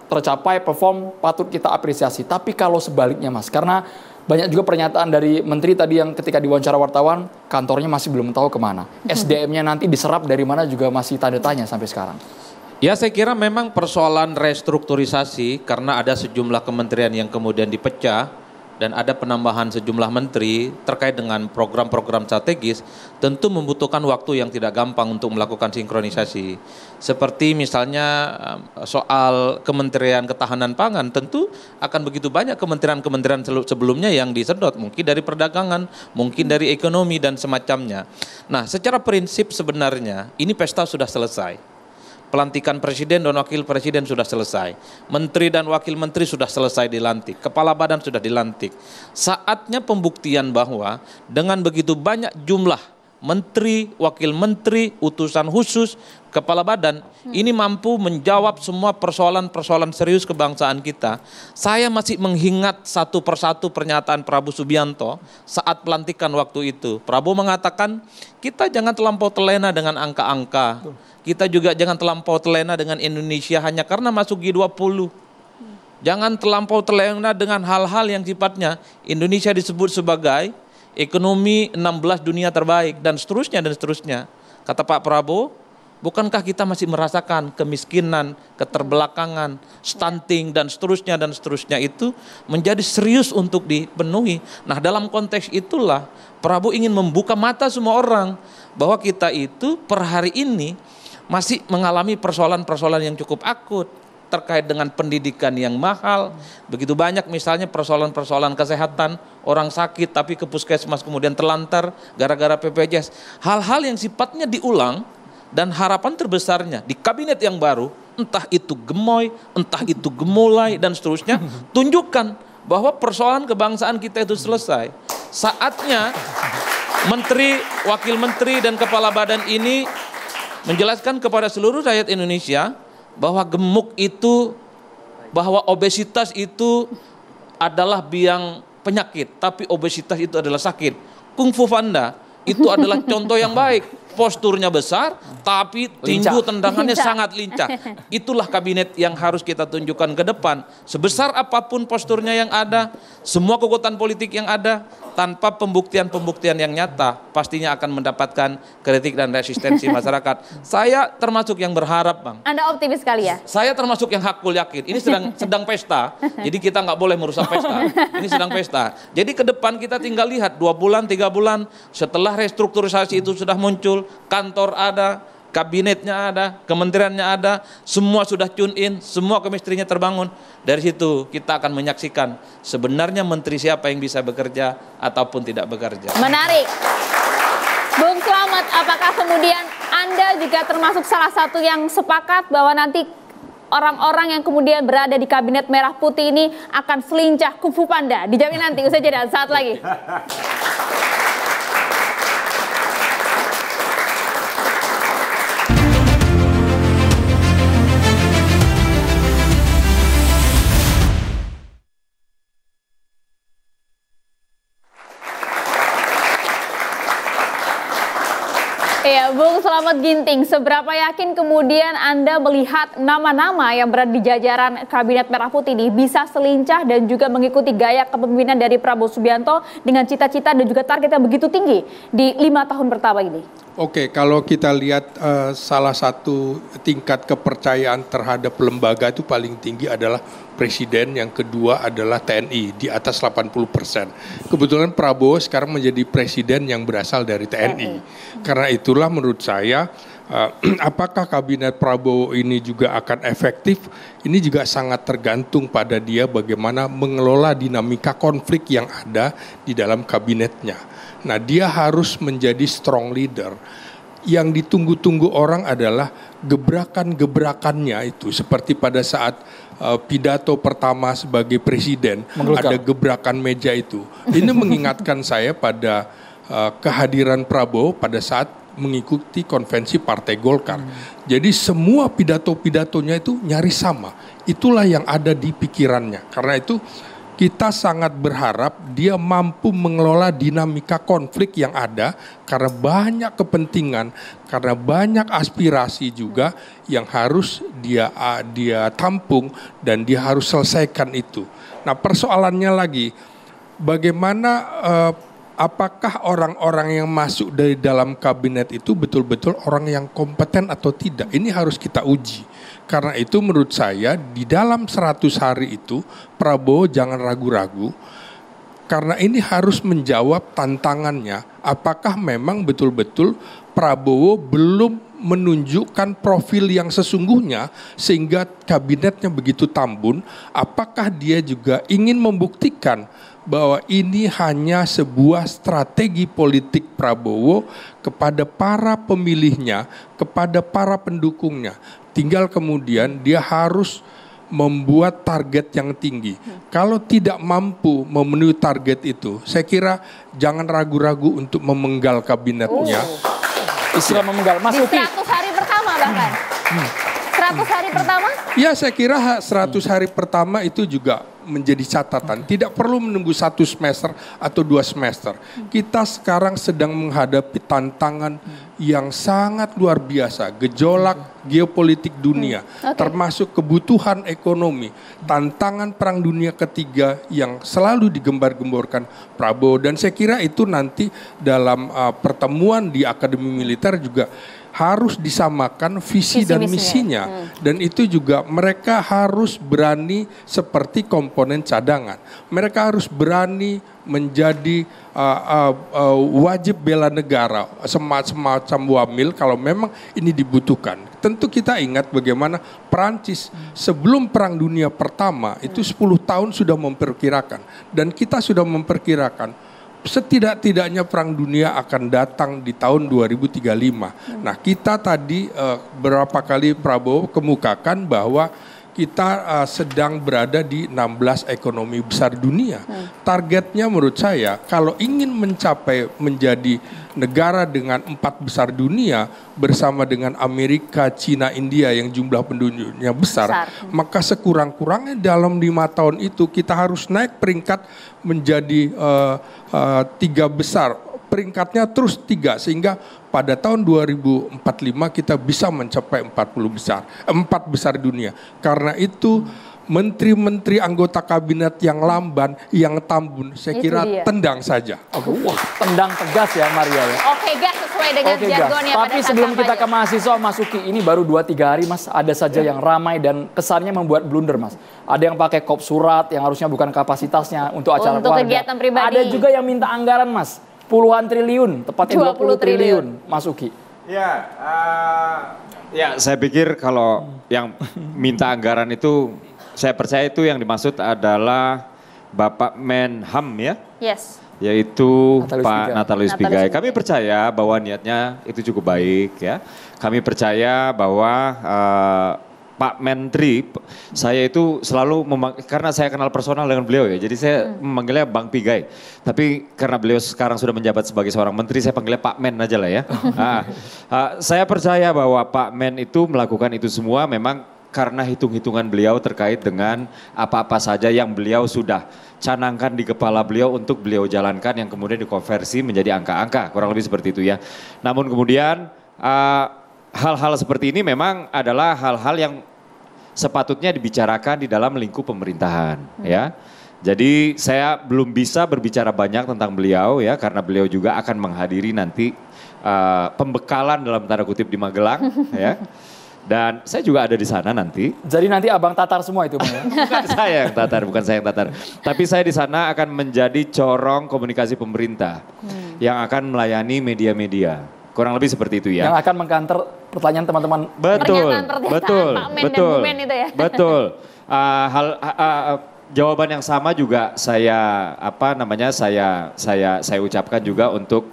S2: tercapai, perform patut kita apresiasi. Tapi kalau sebaliknya Mas, karena banyak juga pernyataan dari Menteri tadi yang ketika diwawancara wartawan, kantornya masih belum tahu kemana. SDM-nya nanti diserap dari mana juga masih tanda tanya sampai sekarang.
S4: Ya saya kira memang persoalan restrukturisasi karena ada sejumlah kementerian yang kemudian dipecah dan ada penambahan sejumlah menteri terkait dengan program-program strategis tentu membutuhkan waktu yang tidak gampang untuk melakukan sinkronisasi. Seperti misalnya soal Kementerian Ketahanan Pangan tentu akan begitu banyak kementerian-kementerian sebelumnya yang disedot. Mungkin dari perdagangan, mungkin dari ekonomi dan semacamnya. Nah secara prinsip sebenarnya ini pesta sudah selesai. Pelantikan presiden dan wakil presiden sudah selesai. Menteri dan wakil menteri sudah selesai dilantik. Kepala badan sudah dilantik. Saatnya pembuktian bahwa dengan begitu banyak jumlah menteri, wakil menteri, utusan khusus, kepala badan, ini mampu menjawab semua persoalan-persoalan serius kebangsaan kita. Saya masih mengingat satu persatu pernyataan Prabowo Subianto saat pelantikan waktu itu. Prabowo mengatakan, kita jangan terlampau terlena dengan angka-angka. Kita juga jangan terlampau terlena dengan Indonesia hanya karena masuk G20. Jangan terlampau terlena dengan hal-hal yang sifatnya Indonesia disebut sebagai ekonomi 16 dunia terbaik dan seterusnya dan seterusnya. Kata Pak Prabowo, bukankah kita masih merasakan kemiskinan, keterbelakangan, stunting dan seterusnya itu menjadi serius untuk dipenuhi. Nah dalam konteks itulah Prabowo ingin membuka mata semua orang bahwa kita itu per hari ini masih mengalami persoalan-persoalan yang cukup akut terkait dengan pendidikan yang mahal. Begitu banyak misalnya persoalan-persoalan kesehatan, orang sakit tapi ke puskesmas kemudian terlantar gara-gara BPJS. Hal-hal yang sifatnya diulang dan harapan terbesarnya di kabinet yang baru, entah itu gemoy, entah itu gemulai dan seterusnya, tunjukkan bahwa persoalan kebangsaan kita itu selesai. Saatnya menteri, wakil menteri dan kepala badan ini menjelaskan kepada seluruh rakyat Indonesia bahwa gemuk itu, bahwa obesitas itu adalah biang penyakit, tapi obesitas itu adalah sakit. Kung Fu Panda itu adalah contoh yang baik. Posturnya besar, tapi tinju tendangannya sangat lincah. Itulah kabinet yang harus kita tunjukkan ke depan. Sebesar apapun posturnya yang ada, semua kekuatan politik yang ada, tanpa pembuktian-pembuktian yang nyata, pastinya akan mendapatkan kritik dan resistensi masyarakat. Saya termasuk yang berharap, Bang.
S1: Anda optimis sekali ya?
S4: Saya termasuk yang hakul yakin. Ini sedang pesta, jadi kita nggak boleh merusak pesta. Ini sedang pesta. Jadi ke depan kita tinggal lihat 2 bulan, 3 bulan setelah restrukturisasi itu sudah muncul, kantor ada, kabinetnya ada, kementeriannya ada, semua sudah tune in, semua kemistrinya terbangun. Dari situ kita akan menyaksikan sebenarnya menteri siapa yang bisa bekerja ataupun tidak bekerja.
S1: Menarik. Bung Slamet, apakah kemudian Anda juga termasuk salah satu yang sepakat bahwa nanti orang-orang yang kemudian berada di kabinet merah putih ini akan selincah kungfu panda. Dijamin nanti, usai jeda saat lagi. Iya, Bung Slamet Ginting, seberapa yakin kemudian Anda melihat nama-nama yang berada di jajaran Kabinet Merah Putih ini bisa selincah dan juga mengikuti gaya kepemimpinan dari Prabowo Subianto dengan cita-cita dan juga target yang begitu tinggi di 5 tahun pertama ini?
S5: Oke, kalau kita lihat salah satu tingkat kepercayaan terhadap lembaga itu paling tinggi adalah Presiden, yang kedua adalah TNI di atas 80%. Kebetulan Prabowo sekarang menjadi Presiden yang berasal dari TNI. Karena itulah menurut saya apakah kabinet Prabowo ini juga akan efektif, ini juga sangat tergantung pada dia bagaimana mengelola dinamika konflik yang ada di dalam kabinetnya. Nah, dia harus menjadi strong leader. Yang ditunggu-tunggu orang adalah gebrakan-gebrakannya itu, seperti pada saat pidato pertama sebagai presiden, ada gebrakan meja itu. Ini mengingatkan saya pada kehadiran Prabowo pada saat mengikuti konvensi Partai Golkar. Jadi semua pidato-pidatonya itu nyaris sama. Itulah yang ada di pikirannya. Karena itu kita sangat berharap dia mampu mengelola dinamika konflik yang ada, karena banyak kepentingan, karena banyak aspirasi juga yang harus dia tampung dan dia harus selesaikan itu. Nah, persoalannya lagi, bagaimana apakah orang-orang yang masuk dari dalam kabinet itu betul-betul orang yang kompeten atau tidak? Ini harus kita uji. Karena itu menurut saya di dalam 100 hari itu Prabowo jangan ragu-ragu, karena ini harus menjawab tantangannya. Apakah memang betul-betul Prabowo belum menunjukkan profil yang sesungguhnya sehingga kabinetnya begitu tambun? Apakah dia juga ingin membuktikan bahwa ini hanya sebuah strategi politik Prabowo kepada para pemilihnya, kepada para pendukungnya? Tinggal kemudian dia harus membuat target yang tinggi. Kalau tidak mampu memenuhi target itu, saya kira jangan ragu-ragu untuk memenggal kabinetnya.
S2: Istilah memenggal, Mas
S1: Di
S2: Uki.
S1: 100 hari pertama bahkan. 100 hari pertama?
S5: Ya, saya kira 100 hari pertama itu juga menjadi catatan. Tidak perlu menunggu 1 semester atau 2 semester. Kita sekarang sedang menghadapi tantangan yang sangat luar biasa. Gejolak geopolitik dunia, termasuk kebutuhan ekonomi. Tantangan Perang Dunia Ketiga yang selalu digembar-gemborkan Prabowo. Dan saya kira itu nanti dalam pertemuan di Akademi Militer juga harus disamakan visi dan misinya. Dan itu juga mereka harus berani seperti komponen cadangan. Mereka harus berani menjadi wajib bela negara, semacam wamil kalau memang ini dibutuhkan. Tentu kita ingat bagaimana Perancis sebelum Perang Dunia Pertama itu 10 tahun sudah memperkirakan. Dan kita sudah memperkirakan setidak-tidaknya Perang Dunia akan datang di tahun 2035. Nah, kita tadi berapa kali Prabowo kemukakan bahwa kita sedang berada di 16 ekonomi besar dunia. Targetnya menurut saya kalau ingin mencapai menjadi negara dengan 4 besar dunia bersama dengan Amerika, Cina, India yang jumlah penduduknya besar. Maka sekurang-kurangnya dalam 5 tahun itu kita harus naik peringkat menjadi 3 besar. Peringkatnya terus 3 sehingga pada tahun 2045 kita bisa mencapai 4 besar dunia. Karena itu menteri-menteri anggota kabinet yang lamban, yang tambun, saya kira tendang saja.
S2: Wah, tendang tegas ya Maria ya.
S1: Oke, gas sesuai dengan jargonnya.
S2: Tapi sebelum kita ke mahasiswa, Mas Uki, ini baru 2-3 hari Mas, ada saja yang ramai dan kesannya membuat blunder Mas. Ada yang pakai kop surat yang harusnya bukan kapasitasnya untuk acara keluarga.
S1: Kegiatan pribadi.
S2: Ada juga yang minta anggaran Mas, puluhan triliun, tepatnya 20 triliun, Mas Uki.
S3: Ya, saya pikir kalau yang minta anggaran itu, saya percaya itu yang dimaksud adalah Bapak Menham ya,
S1: Yes.
S3: yaitu
S2: Natalius
S3: Pak
S2: Pigai.
S3: Natalius
S1: Natalius
S3: Pigai.
S1: Pigai.
S3: Kami percaya bahwa niatnya itu cukup baik ya. Kami percaya bahwa Pak Menteri, saya itu selalu karena saya kenal personal dengan beliau ya, jadi saya memanggilnya Bang Pigai. Tapi karena beliau sekarang sudah menjabat sebagai seorang menteri, saya panggilnya Pak Men aja lah ya. Saya percaya bahwa Pak Men itu melakukan itu semua memang karena hitung-hitungan beliau terkait dengan apa-apa saja yang beliau sudah canangkan di kepala beliau untuk beliau jalankan yang kemudian dikonversi menjadi angka-angka, kurang lebih seperti itu ya. Namun kemudian hal-hal seperti ini memang adalah hal-hal yang sepatutnya dibicarakan di dalam lingkup pemerintahan ya. Jadi saya belum bisa berbicara banyak tentang beliau ya karena beliau juga akan menghadiri nanti pembekalan dalam tanda kutip di Magelang ya. Dan saya juga ada di sana nanti.
S2: Jadi nanti abang tatar semua itu Bang ya?
S3: Bukan saya yang tatar. Tapi saya di sana akan menjadi corong komunikasi pemerintah yang akan melayani media-media. Kurang lebih seperti itu ya.
S2: Yang akan mengkanter pertanyaan teman-teman.
S3: Betul.
S1: Pak Men dan Bu Men itu ya.
S3: Betul. Jawaban yang sama juga saya ucapkan juga untuk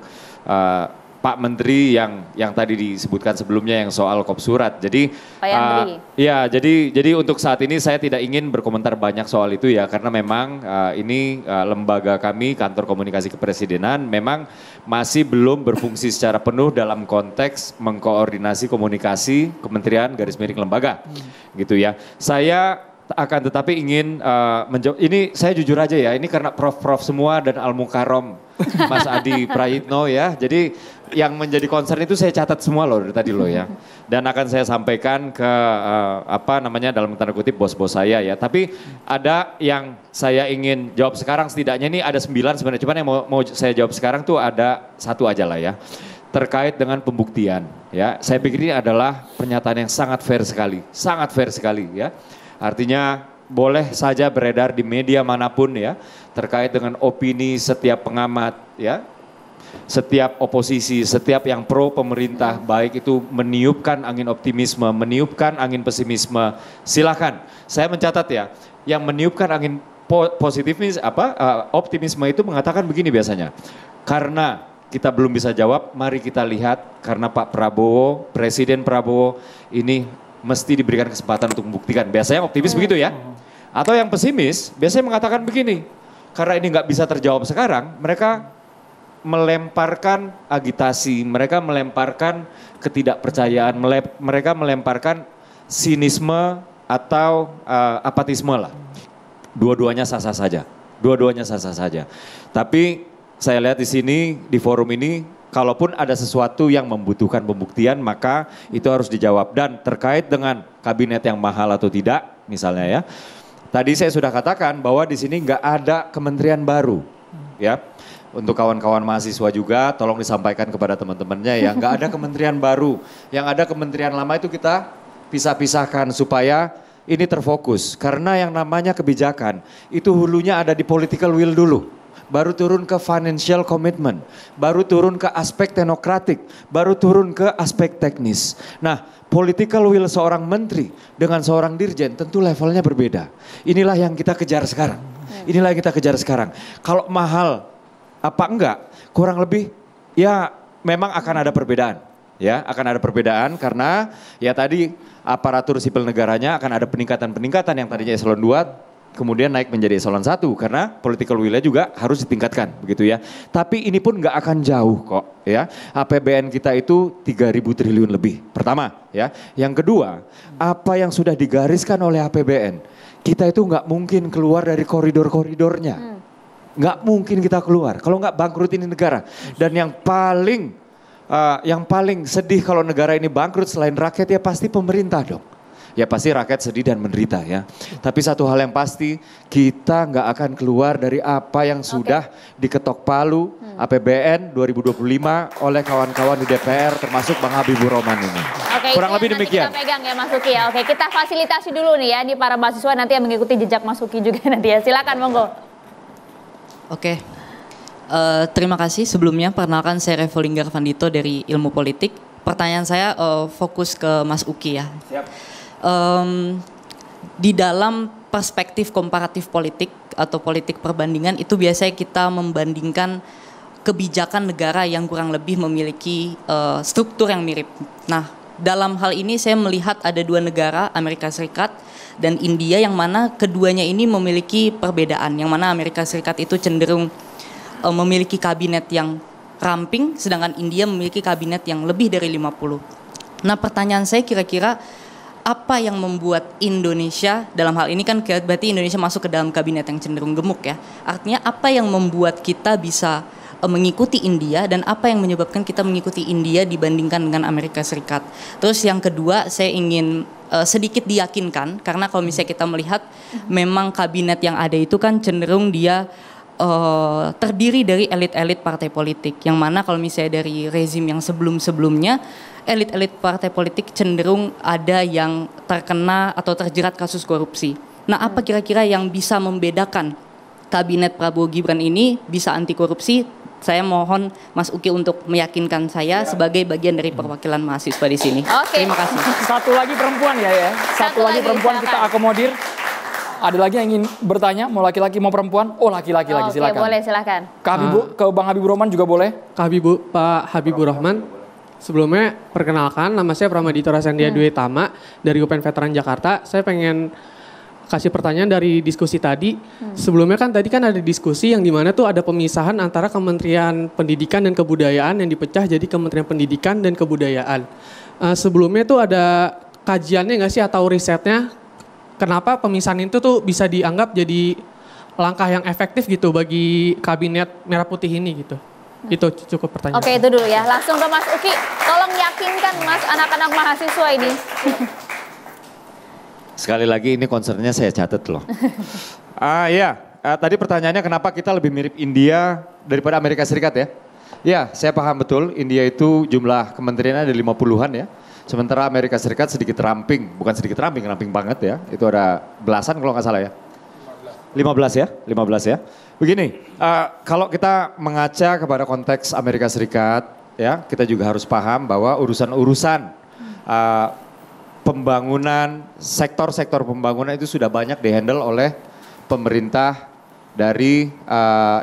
S3: Pak Menteri yang tadi disebutkan sebelumnya yang soal Kopsurat. Jadi
S1: Pak Yandri.
S3: ya jadi untuk saat ini saya tidak ingin berkomentar banyak soal itu ya karena memang ini lembaga kami Kantor Komunikasi Kepresidenan memang masih belum berfungsi secara penuh dalam konteks mengkoordinasi komunikasi kementerian garis miring lembaga gitu ya. Saya akan tetapi ingin menjawab, ini saya jujur aja ya, ini karena prof-prof semua dan Al-Mukarrom, Mas Adi Prayitno ya, jadi yang menjadi concern itu saya catat semua loh dari tadi loh ya. Dan akan saya sampaikan ke dalam tanda kutip bos-bos saya ya. Tapi ada yang saya ingin jawab sekarang setidaknya ini ada 9 sebenarnya, cuman yang mau saya jawab sekarang tuh ada 1 aja lah ya. Terkait dengan pembuktian ya, saya pikir ini adalah pernyataan yang sangat fair sekali ya. Artinya boleh saja beredar di media manapun ya terkait dengan opini setiap pengamat ya. Setiap oposisi, setiap yang pro pemerintah baik itu meniupkan angin optimisme, meniupkan angin pesimisme. Silakan. Saya mencatat ya, yang meniupkan angin optimisme itu mengatakan begini biasanya. Karena kita belum bisa jawab, mari kita lihat karena Pak Prabowo, Presiden Prabowo ini mesti diberikan kesempatan untuk membuktikan. Biasanya optimis begitu ya. Atau yang pesimis biasanya mengatakan begini, karena ini nggak bisa terjawab sekarang, mereka melemparkan agitasi, mereka melemparkan ketidakpercayaan, mereka melemparkan sinisme atau apatisme lah. Dua-duanya sah-sah saja. Tapi saya lihat di sini, di forum ini, kalaupun ada sesuatu yang membutuhkan pembuktian, maka itu harus dijawab. Dan terkait dengan kabinet yang mahal atau tidak, misalnya ya. Tadi saya sudah katakan bahwa di sini nggak ada kementerian baru, ya. Untuk kawan-kawan mahasiswa juga, tolong disampaikan kepada teman-temannya ya, nggak ada kementerian baru. Yang ada kementerian lama itu kita pisah-pisahkan supaya ini terfokus. Karena yang namanya kebijakan, itu hulunya ada di political will dulu. Baru turun ke financial commitment, baru turun ke aspek teknokratik, baru turun ke aspek teknis. Nah, political will seorang menteri dengan seorang dirjen tentu levelnya berbeda. Inilah yang kita kejar sekarang. Kalau mahal apa enggak, kurang lebih ya memang akan ada perbedaan. Ya, akan ada perbedaan karena ya tadi aparatur sipil negaranya akan ada peningkatan-peningkatan yang tadinya eselon 2 kemudian naik menjadi eselon 1 karena political will-nya juga harus ditingkatkan begitu ya. Tapi ini pun nggak akan jauh kok ya. APBN kita itu 3.000 triliun lebih. Pertama ya. Yang kedua, apa yang sudah digariskan oleh APBN, kita itu nggak mungkin keluar dari koridor-koridornya. Nggak mungkin kita keluar kalau nggak bangkrut ini negara. Dan yang paling sedih kalau negara ini bangkrut selain rakyat ya pasti pemerintah dong. Ya pasti rakyat sedih dan menderita ya. Tapi satu hal yang pasti, kita nggak akan keluar dari apa yang sudah diketok palu APBN 2025 oleh kawan-kawan di DPR termasuk Bang Habibur Rahman ini.
S1: Oke,
S3: kurang lebih demikian.
S1: Kita pegang ya Mas Uki ya. Oke, kita fasilitasi dulu nih ya di para mahasiswa nanti yang mengikuti jejak Mas Uki juga nanti ya. Silakan monggo.
S8: Oke. Terima kasih sebelumnya. Perkenalkan saya Revo Linggar Vandito dari Ilmu Politik. Pertanyaan saya fokus ke Mas Uki ya. Siap. Di dalam perspektif komparatif politik, atau politik perbandingan itu biasanya kita membandingkan kebijakan negara yang kurang lebih memiliki struktur yang mirip. Nah, dalam hal ini saya melihat ada dua negara, Amerika Serikat dan India, yang mana keduanya ini memiliki perbedaan. Yang mana Amerika Serikat itu cenderung memiliki kabinet yang ramping, sedangkan India memiliki kabinet yang lebih dari 50. Nah, pertanyaan saya kira-kira apa yang membuat Indonesia, dalam hal ini kan berarti Indonesia masuk ke dalam kabinet yang cenderung gemuk ya. Artinya apa yang membuat kita bisa mengikuti India dan apa yang menyebabkan kita mengikuti India dibandingkan dengan Amerika Serikat. Terus yang kedua, saya ingin sedikit diyakinkan, karena kalau misalnya kita melihat memang kabinet yang ada itu kan cenderung dia terdiri dari elit-elit partai politik, yang mana kalau misalnya dari rezim yang sebelum-sebelumnya elit-elit partai politik cenderung ada yang terkena atau terjerat kasus korupsi. Nah, apa kira-kira yang bisa membedakan kabinet Prabowo Gibran ini bisa anti korupsi? Saya mohon Mas Uki untuk meyakinkan saya sebagai bagian dari perwakilan mahasiswa di sini.
S1: Oke.
S8: Terima kasih.
S2: Satu lagi perempuan ya. Satu lagi perempuan
S1: silakan.
S2: kita akomodir. Ada lagi yang ingin bertanya, mau laki-laki mau perempuan? Oh, laki-laki lagi, silakan.
S1: Oke, boleh silakan.
S2: Ke Bang Habibur Rahman juga boleh.
S9: Pak Habibur Rahman. Sebelumnya perkenalkan, nama saya Pramadito Rasendia Dwi Tama dari UPN Veteran Jakarta. Saya pengen kasih pertanyaan dari diskusi tadi. Sebelumnya kan tadi kan ada diskusi yang dimana tuh ada pemisahan antara Kementerian Pendidikan dan Kebudayaan yang dipecah jadi Kementerian Pendidikan dan Kebudayaan. Sebelumnya tuh ada kajiannya nggak sih atau risetnya kenapa pemisahan itu tuh bisa dianggap jadi langkah yang efektif gitu bagi kabinet Merah Putih ini gitu. Itu cukup pertanyaan.
S1: Oke, itu dulu ya. Langsung ke Mas Uki. Tolong yakinkan Mas anak-anak mahasiswa ini.
S3: Sekali lagi ini concernnya saya catat loh. Tadi pertanyaannya kenapa kita lebih mirip India daripada Amerika Serikat ya? Ya, saya paham betul India itu jumlah kementeriannya ada 50-an ya. Sementara Amerika Serikat sedikit ramping, bukan sedikit ramping, ramping banget ya. Itu ada belasan kalau nggak salah ya. 15 ya. Begini, kalau kita mengaca kepada konteks Amerika Serikat ya, kita juga harus paham bahwa urusan-urusan pembangunan, sektor-sektor pembangunan itu sudah banyak dihandle oleh pemerintah dari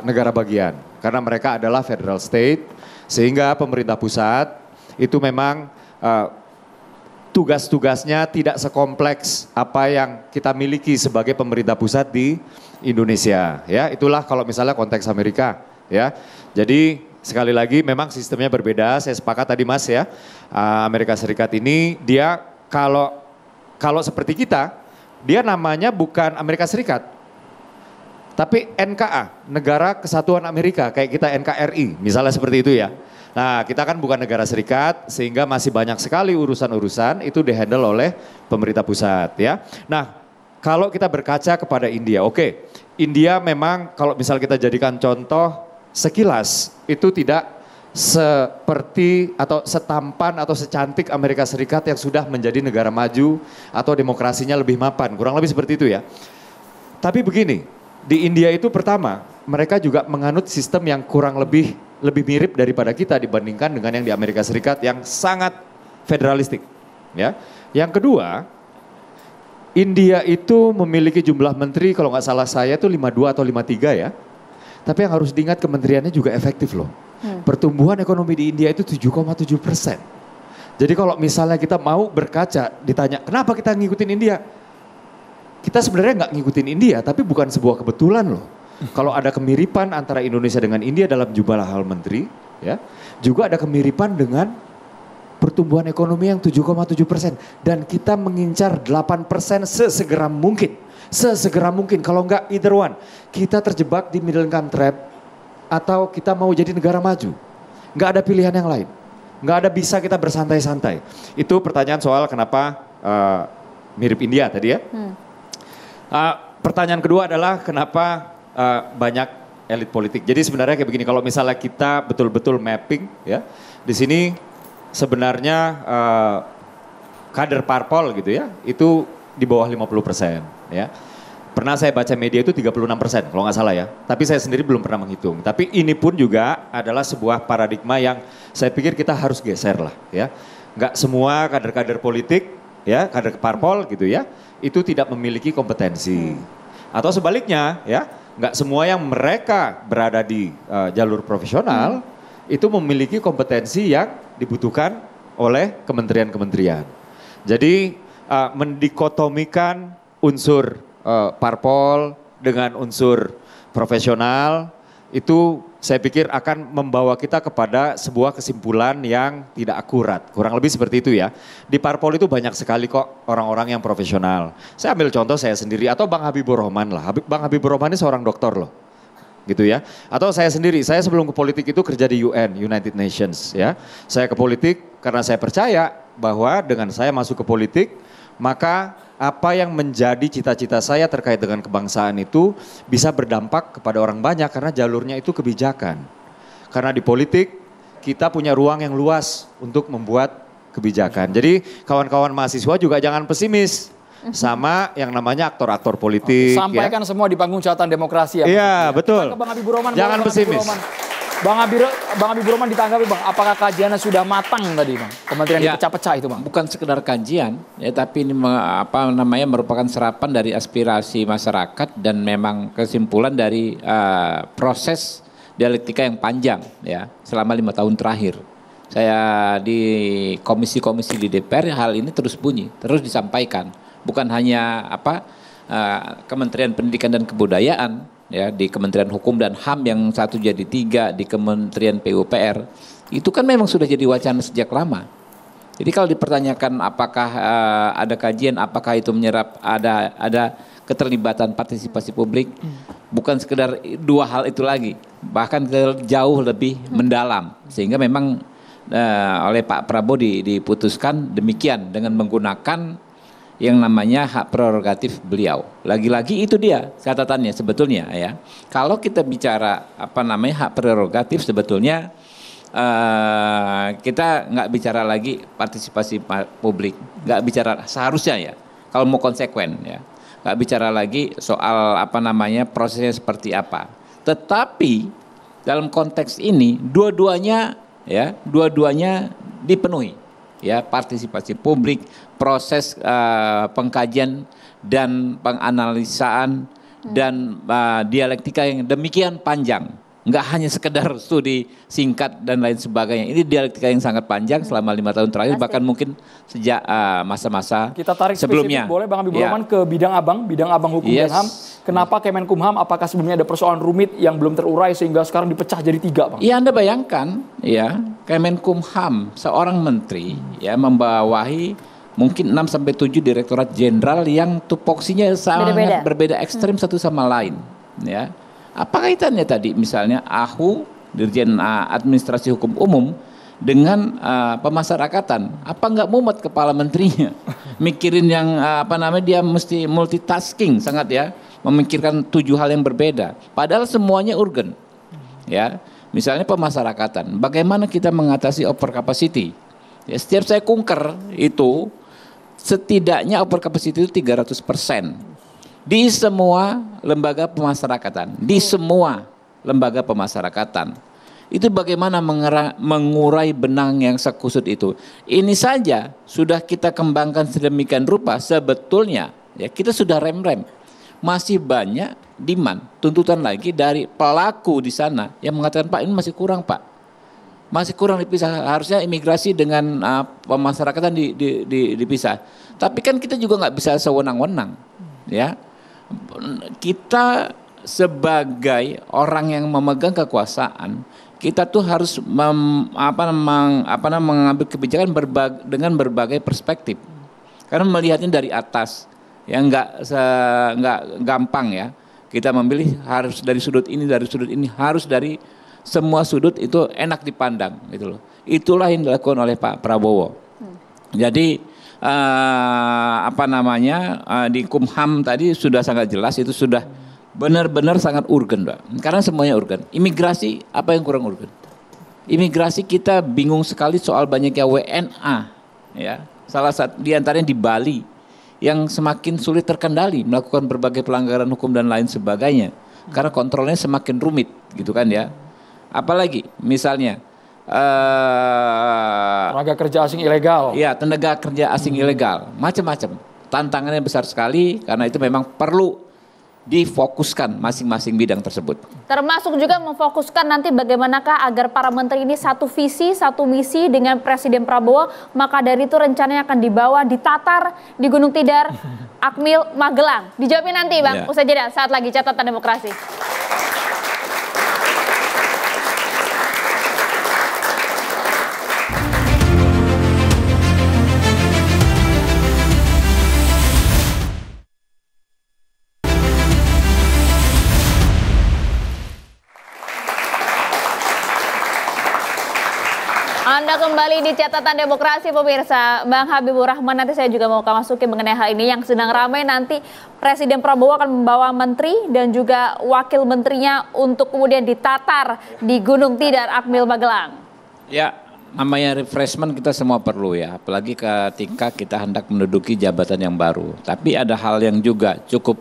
S3: negara bagian. Karena mereka adalah federal state, sehingga pemerintah pusat itu memang tugas-tugasnya tidak sekompleks apa yang kita miliki sebagai pemerintah pusat di Indonesia. Ya, itulah kalau misalnya konteks Amerika. Ya, jadi sekali lagi memang sistemnya berbeda. Saya sepakat tadi Mas ya, Amerika Serikat ini dia kalau seperti kita, dia namanya bukan Amerika Serikat, tapi NKA, Negara Kesatuan Amerika, kayak kita NKRI, misalnya seperti itu ya. Nah, kita kan bukan negara serikat, sehingga masih banyak sekali urusan-urusan itu dihandle oleh pemerintah pusat ya. Nah, kalau kita berkaca kepada India, India memang kalau misal kita jadikan contoh sekilas, itu tidak seperti atau setampan atau secantik Amerika Serikat yang sudah menjadi negara maju atau demokrasinya lebih mapan, kurang lebih seperti itu ya. Tapi begini, di India itu pertama, mereka juga menganut sistem yang kurang lebih mirip daripada kita dibandingkan dengan yang di Amerika Serikat yang sangat federalistik. Ya. Yang kedua, India itu memiliki jumlah menteri kalau nggak salah saya itu 52 atau 53 ya. Tapi yang harus diingat kementeriannya juga efektif loh. Pertumbuhan ekonomi di India itu 7,7%. Jadi kalau misalnya kita mau berkaca, ditanya kenapa kita ngikutin India? Kita sebenarnya nggak ngikutin India, tapi bukan sebuah kebetulan loh. Kalau ada kemiripan antara Indonesia dengan India dalam jumlah hal menteri, ya, juga ada kemiripan dengan pertumbuhan ekonomi yang 7,7%. Dan kita mengincar 8% sesegera mungkin. Sesegera mungkin, kalau enggak either one. Kita terjebak di middle income trap atau kita mau jadi negara maju. Enggak ada pilihan yang lain. Enggak ada bisa kita bersantai-santai. Itu pertanyaan soal kenapa mirip India tadi ya. Pertanyaan kedua adalah kenapa banyak elit politik. Jadi sebenarnya kayak begini, kalau misalnya kita betul-betul mapping ya. Di sini sebenarnya kader parpol gitu ya, itu di bawah 50% ya. Pernah saya baca media itu 36% kalau nggak salah ya. Tapi saya sendiri belum pernah menghitung. Tapi ini pun juga adalah sebuah paradigma yang saya pikir kita harus geser lah ya. Nggak semua kader-kader politik ya, kader parpol gitu ya, itu tidak memiliki kompetensi. Atau sebaliknya ya, nggak semua yang mereka berada di jalur profesional itu memiliki kompetensi yang dibutuhkan oleh kementerian-kementerian. Jadi mendikotomikan unsur parpol dengan unsur profesional itu saya pikir akan membawa kita kepada sebuah kesimpulan yang tidak akurat. Kurang lebih seperti itu ya. Di parpol itu banyak sekali kok orang-orang yang profesional. Saya ambil contoh saya sendiri atau Bang Habibur Rahman lah. Bang Habibur Rahman ini seorang dokter loh. Gitu ya. Atau saya sendiri, saya sebelum ke politik itu kerja di UN, United Nations ya. Saya ke politik karena saya percaya bahwa dengan saya masuk ke politik, maka apa yang menjadi cita-cita saya terkait dengan kebangsaan itu bisa berdampak kepada orang banyak karena jalurnya itu kebijakan. Karena di politik kita punya ruang yang luas untuk membuat kebijakan. Jadi kawan-kawan mahasiswa juga jangan pesimis sama yang namanya aktor-aktor politik.
S2: Sampaikan
S3: ya.
S2: semua di panggung catatan demokrasi ya.
S3: Iya betul.
S2: Bang Habibur Rahman,
S3: jangan pesimis.
S2: Bang Habibur Rahman ditanggapi Bang, apakah kajiannya sudah matang tadi Bang? Kementerian dipecah-pecah itu Bang?
S6: Bukan sekedar kajian, ya, tapi ini merupakan serapan dari aspirasi masyarakat dan memang kesimpulan dari proses dialektika yang panjang ya selama 5 tahun terakhir. Saya di komisi-komisi di DPR hal ini terus bunyi, terus disampaikan. Bukan hanya Kementerian Pendidikan dan Kebudayaan, ya di Kementerian Hukum dan HAM yang 1 jadi 3, di Kementerian PUPR itu kan memang sudah jadi wacana sejak lama. Jadi kalau dipertanyakan apakah ada kajian, apakah itu menyerap ada keterlibatan partisipasi publik, bukan sekedar 2 hal itu lagi, bahkan jauh lebih mendalam sehingga memang oleh Pak Prabowo diputuskan demikian dengan menggunakan yang namanya hak prerogatif beliau. Lagi-lagi itu dia catatannya sebetulnya ya. Kalau kita bicara hak prerogatif sebetulnya kita nggak bicara lagi partisipasi publik, nggak bicara seharusnya ya. Kalau mau konsekuen ya, nggak bicara lagi soal prosesnya seperti apa. Tetapi dalam konteks ini dua-duanya dipenuhi. Ya, partisipasi publik, proses pengkajian dan penganalisaan dan dialektika yang demikian panjang. Enggak hanya sekedar studi singkat dan lain sebagainya. Ini dialektika yang sangat panjang selama 5 tahun terakhir, bahkan mungkin sejak masa-masa
S2: kita tarik
S6: sebelumnya.
S2: Boleh Bang Habibur Rahman ke bidang abang hukum dan HAM. Kenapa Kemenkumham? Apakah sebelumnya ada persoalan rumit yang belum terurai sehingga sekarang dipecah jadi 3 Bang?
S6: Iya, Anda bayangkan ya, Kemenkumham seorang menteri ya membawahi mungkin 6 sampai 7 direktorat jenderal yang tupoksinya sangat berbeda ekstrim satu sama lain ya. Apa kaitannya tadi misalnya AHU, Dirjen Administrasi Hukum Umum dengan pemasyarakatan? Apa nggak mumet kepala menterinya? Mikirin yang dia mesti multitasking sangat ya, memikirkan 7 hal yang berbeda. Padahal semuanya urgen. Ya, misalnya pemasyarakatan. Bagaimana kita mengatasi over capacity? Ya, setiap saya kunker itu setidaknya over capacity itu 300%. Di semua lembaga pemasyarakatan, itu bagaimana mengurai benang yang sekusut itu. Ini saja sudah kita kembangkan sedemikian rupa, sebetulnya ya kita sudah rem-rem. Masih banyak demand, tuntutan lagi dari pelaku di sana yang mengatakan Pak ini masih kurang Pak. Masih kurang dipisah, harusnya imigrasi dengan pemasyarakatan dipisah. Tapi kan kita juga nggak bisa sewenang-wenang ya. Kita sebagai orang yang memegang kekuasaan, kita tuh harus mengambil kebijakan dengan berbagai perspektif. Karena melihatnya dari atas, yang nggak gampang ya. Kita memilih harus dari sudut ini, harus dari semua sudut itu enak dipandang gitu loh. Itulah yang dilakukan oleh Pak Prabowo. Jadi di Kumham tadi sudah sangat jelas, itu sudah benar-benar sangat urgen, Mbak. Karena semuanya urgen. Imigrasi apa yang kurang urgen? Imigrasi kita bingung sekali soal banyaknya WNA ya. Salah satu di antaranya di Bali yang semakin sulit terkendali, melakukan berbagai pelanggaran hukum dan lain sebagainya. Karena kontrolnya semakin rumit gitu kan ya. Apalagi misalnya
S2: tenaga kerja asing ilegal.
S6: Iya, tenaga kerja asing ilegal, macam-macam. Tantangannya besar sekali karena itu memang perlu difokuskan masing-masing bidang tersebut.
S1: Termasuk juga memfokuskan nanti bagaimanakah agar para menteri ini satu visi, satu misi dengan Presiden Prabowo, maka dari itu rencananya akan dibawa, ditatar di Gunung Tidar, Akmil, Magelang. Dijawabin nanti Bang, usai jeda, saat lagi Catatan Demokrasi. Anda kembali di Catatan Demokrasi pemirsa. Bang Habibur Rahman, nanti saya juga mau masukin mengenai hal ini yang sedang ramai. Nanti Presiden Prabowo akan membawa menteri dan juga wakil menterinya untuk kemudian ditatar di Gunung Tidar, Akmil, Magelang.
S6: Ya, namanya refreshment kita semua perlu ya, apalagi ketika kita hendak menduduki jabatan yang baru. Tapi ada hal yang juga cukup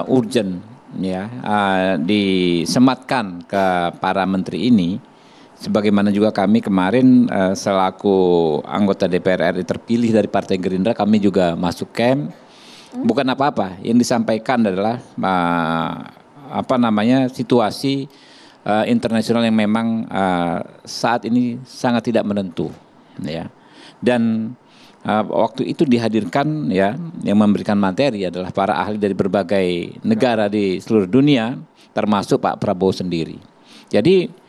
S6: urgent ya, disematkan ke para menteri ini. Sebagaimana juga kami kemarin selaku anggota DPR RI terpilih dari Partai Gerindra, kami juga masuk camp. Bukan apa-apa, yang disampaikan adalah situasi internasional yang memang saat ini sangat tidak menentu, ya. Dan waktu itu dihadirkan ya, yang memberikan materi adalah para ahli dari berbagai negara di seluruh dunia, termasuk Pak Prabowo sendiri. Jadi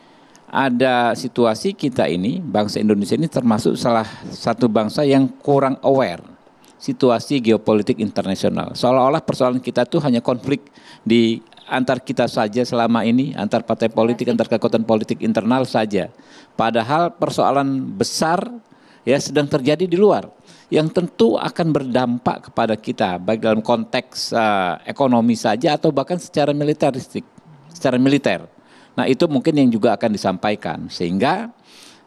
S6: ada situasi kita ini, bangsa Indonesia ini termasuk salah satu bangsa yang kurang aware situasi geopolitik internasional. Seolah-olah persoalan kita tuh hanya konflik di antar kita saja selama ini, antar partai politik, antar kekuatan politik internal saja. Padahal persoalan besar ya sedang terjadi di luar, yang tentu akan berdampak kepada kita, baik dalam konteks ekonomi saja atau bahkan secara militeristik, secara militer. Nah itu mungkin yang juga akan disampaikan, sehingga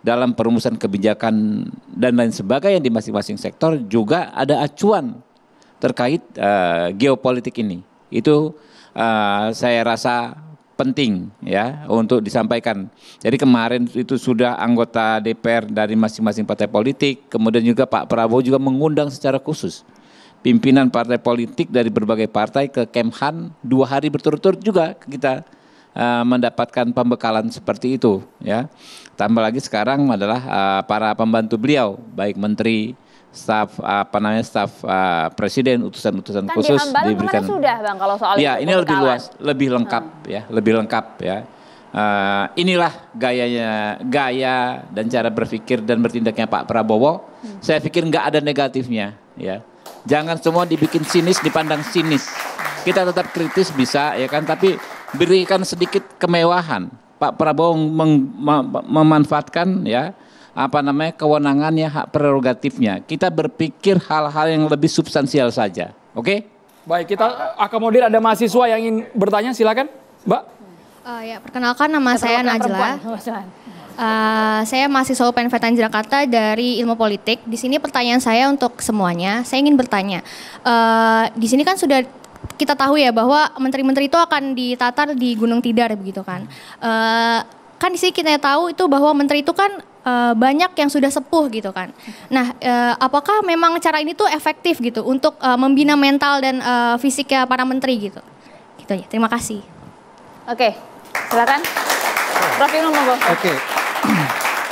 S6: dalam perumusan kebijakan dan lain sebagainya di masing-masing sektor juga ada acuan terkait geopolitik ini. Itu saya rasa penting ya untuk disampaikan. Jadi kemarin itu sudah anggota DPR dari masing-masing partai politik, kemudian juga Pak Prabowo juga mengundang secara khusus pimpinan partai politik dari berbagai partai ke Kemhan 2 hari berturut-turut juga kita mendapatkan pembekalan seperti itu ya. Tambah lagi sekarang adalah para pembantu beliau, baik menteri, staf staf presiden, utusan-utusan khusus diberikan.
S1: Sudah Bang kalau soal
S6: ya, ini lebih luas, lebih lengkap ya, lebih lengkap ya. Inilah gaya dan cara berpikir dan bertindaknya Pak Prabowo. Saya pikir nggak ada negatifnya ya. Jangan semua dibikin sinis, dipandang sinis. Kita tetap kritis bisa ya kan, tapi berikan sedikit kemewahan. Pak Prabowo memanfaatkan ya kewenangannya, hak prerogatifnya. Kita berpikir hal-hal yang lebih substansial saja. Oke?
S2: Baik, kita akomodir ada mahasiswa yang ingin bertanya, silakan, Mbak.
S10: Ya, perkenalkan nama saya Najla. Saya mahasiswa UPN Veteran Jakarta dari Ilmu Politik. Di sini pertanyaan saya untuk semuanya. Saya ingin bertanya, di sini kan sudah kita tahu ya bahwa menteri-menteri itu akan ditatar di Gunung Tidar begitu kan. Kan di sini kita tahu itu bahwa menteri itu kan banyak yang sudah sepuh gitu kan. Nah, apakah memang cara ini tuh efektif gitu untuk membina mental dan fisiknya para menteri gitu? Gitu ya. Terima kasih.
S1: Oke, silakan. Prof. Ibnu monggo.
S7: Oke.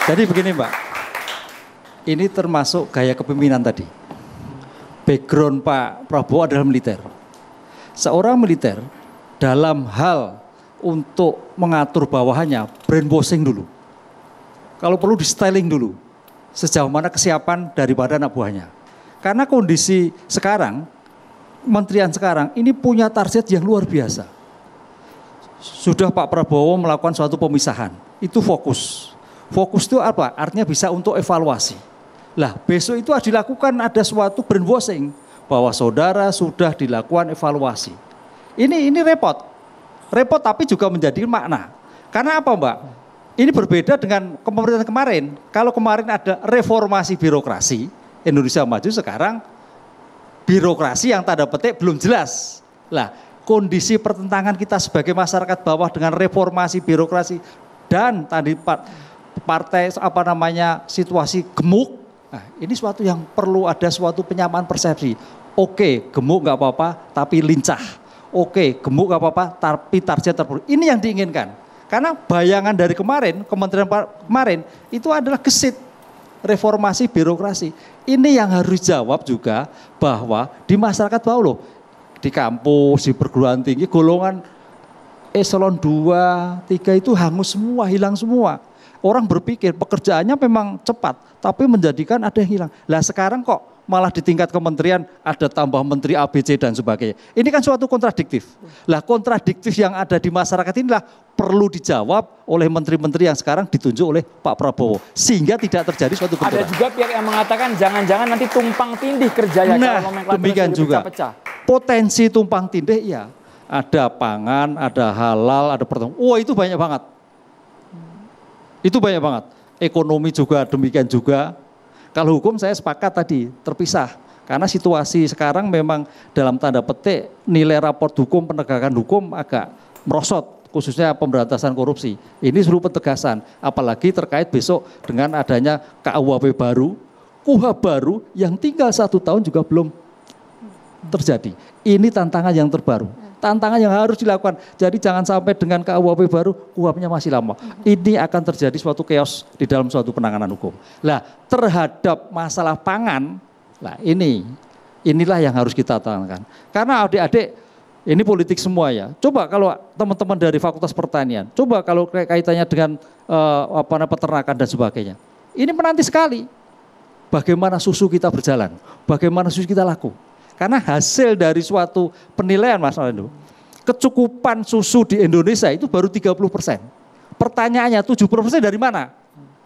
S7: Jadi begini Mbak, ini termasuk gaya kepemimpinan tadi. Background Pak Prabowo adalah militer. Seorang militer dalam hal untuk mengatur bawahannya brainwashing dulu. Kalau perlu di styling dulu. Sejauh mana kesiapan daripada anak buahnya. Karena kondisi sekarang, kementerian sekarang ini punya target yang luar biasa. Sudah Pak Prabowo melakukan suatu pemisahan. Itu fokus. Fokus itu apa? Artinya bisa untuk evaluasi. Lah besok itu dilakukan ada suatu brainwashing. Bahwa saudara sudah dilakukan evaluasi. Ini repot. Repot tapi juga menjadi makna. Karena apa Mbak? Ini berbeda dengan pemerintahan kemarin. Kalau kemarin ada reformasi birokrasi, Indonesia Maju, sekarang birokrasi yang tanda petik belum jelas. Lah, kondisi pertentangan kita sebagai masyarakat bawah dengan reformasi birokrasi dan tadi partai situasi gemuk. Nah, ini suatu yang perlu ada suatu penyamaan persepsi. Oke, gemuk nggak apa-apa, tapi lincah. Oke, gemuk gak apa-apa, tapi target terpenuhi. Ini yang diinginkan. Karena bayangan dari kemarin, kementerian kemarin, itu adalah gesit reformasi birokrasi. Ini yang harus dijawab juga bahwa di masyarakat bawah loh, di kampus, di perguruan tinggi, golongan eselon 2, 3 itu hangus semua, hilang semua. Orang berpikir pekerjaannya memang cepat, tapi menjadikan ada yang hilang. Lah sekarang kok malah di tingkat kementerian ada tambah menteri ABC dan sebagainya. Ini kan suatu kontradiktif. Lah kontradiktif yang ada di masyarakat inilah perlu dijawab oleh menteri-menteri yang sekarang ditunjuk oleh Pak Prabowo. Sehingga tidak terjadi suatu benturan.
S2: Ada juga pihak yang mengatakan jangan-jangan nanti tumpang tindih kerjanya.
S7: Nah,
S2: kalau
S7: demikian juga.
S2: Pecah-pecah.
S7: Potensi tumpang tindih ya. Ada pangan, ada halal, ada pertemuan. Wah itu banyak banget. Itu banyak banget. Ekonomi juga demikian juga. Kalau hukum saya sepakat tadi, terpisah. Karena situasi sekarang memang dalam tanda petik nilai raport hukum, penegakan hukum agak merosot. Khususnya pemberantasan korupsi. Ini seluruh penegasan. Apalagi terkait besok dengan adanya KUHP baru, KUHP baru yang tinggal 1 tahun juga belum terjadi. Ini tantangan yang terbaru. Tantangan yang harus dilakukan. Jadi jangan sampai dengan KUHP baru, KUHP-nya masih lama. Ini akan terjadi suatu chaos di dalam suatu penanganan hukum. Lah, terhadap masalah pangan, lah inilah yang harus kita tangankan. Karena adik-adik, ini politik semua ya. Coba kalau teman-teman dari Fakultas Pertanian, coba kalau kaitannya dengan peternakan dan sebagainya. Ini menanti sekali. Bagaimana susu kita berjalan, bagaimana susu kita laku. Karena hasil dari suatu penilaian Mas Alendo, kecukupan susu di Indonesia itu baru 30%. Pertanyaannya 70% dari mana?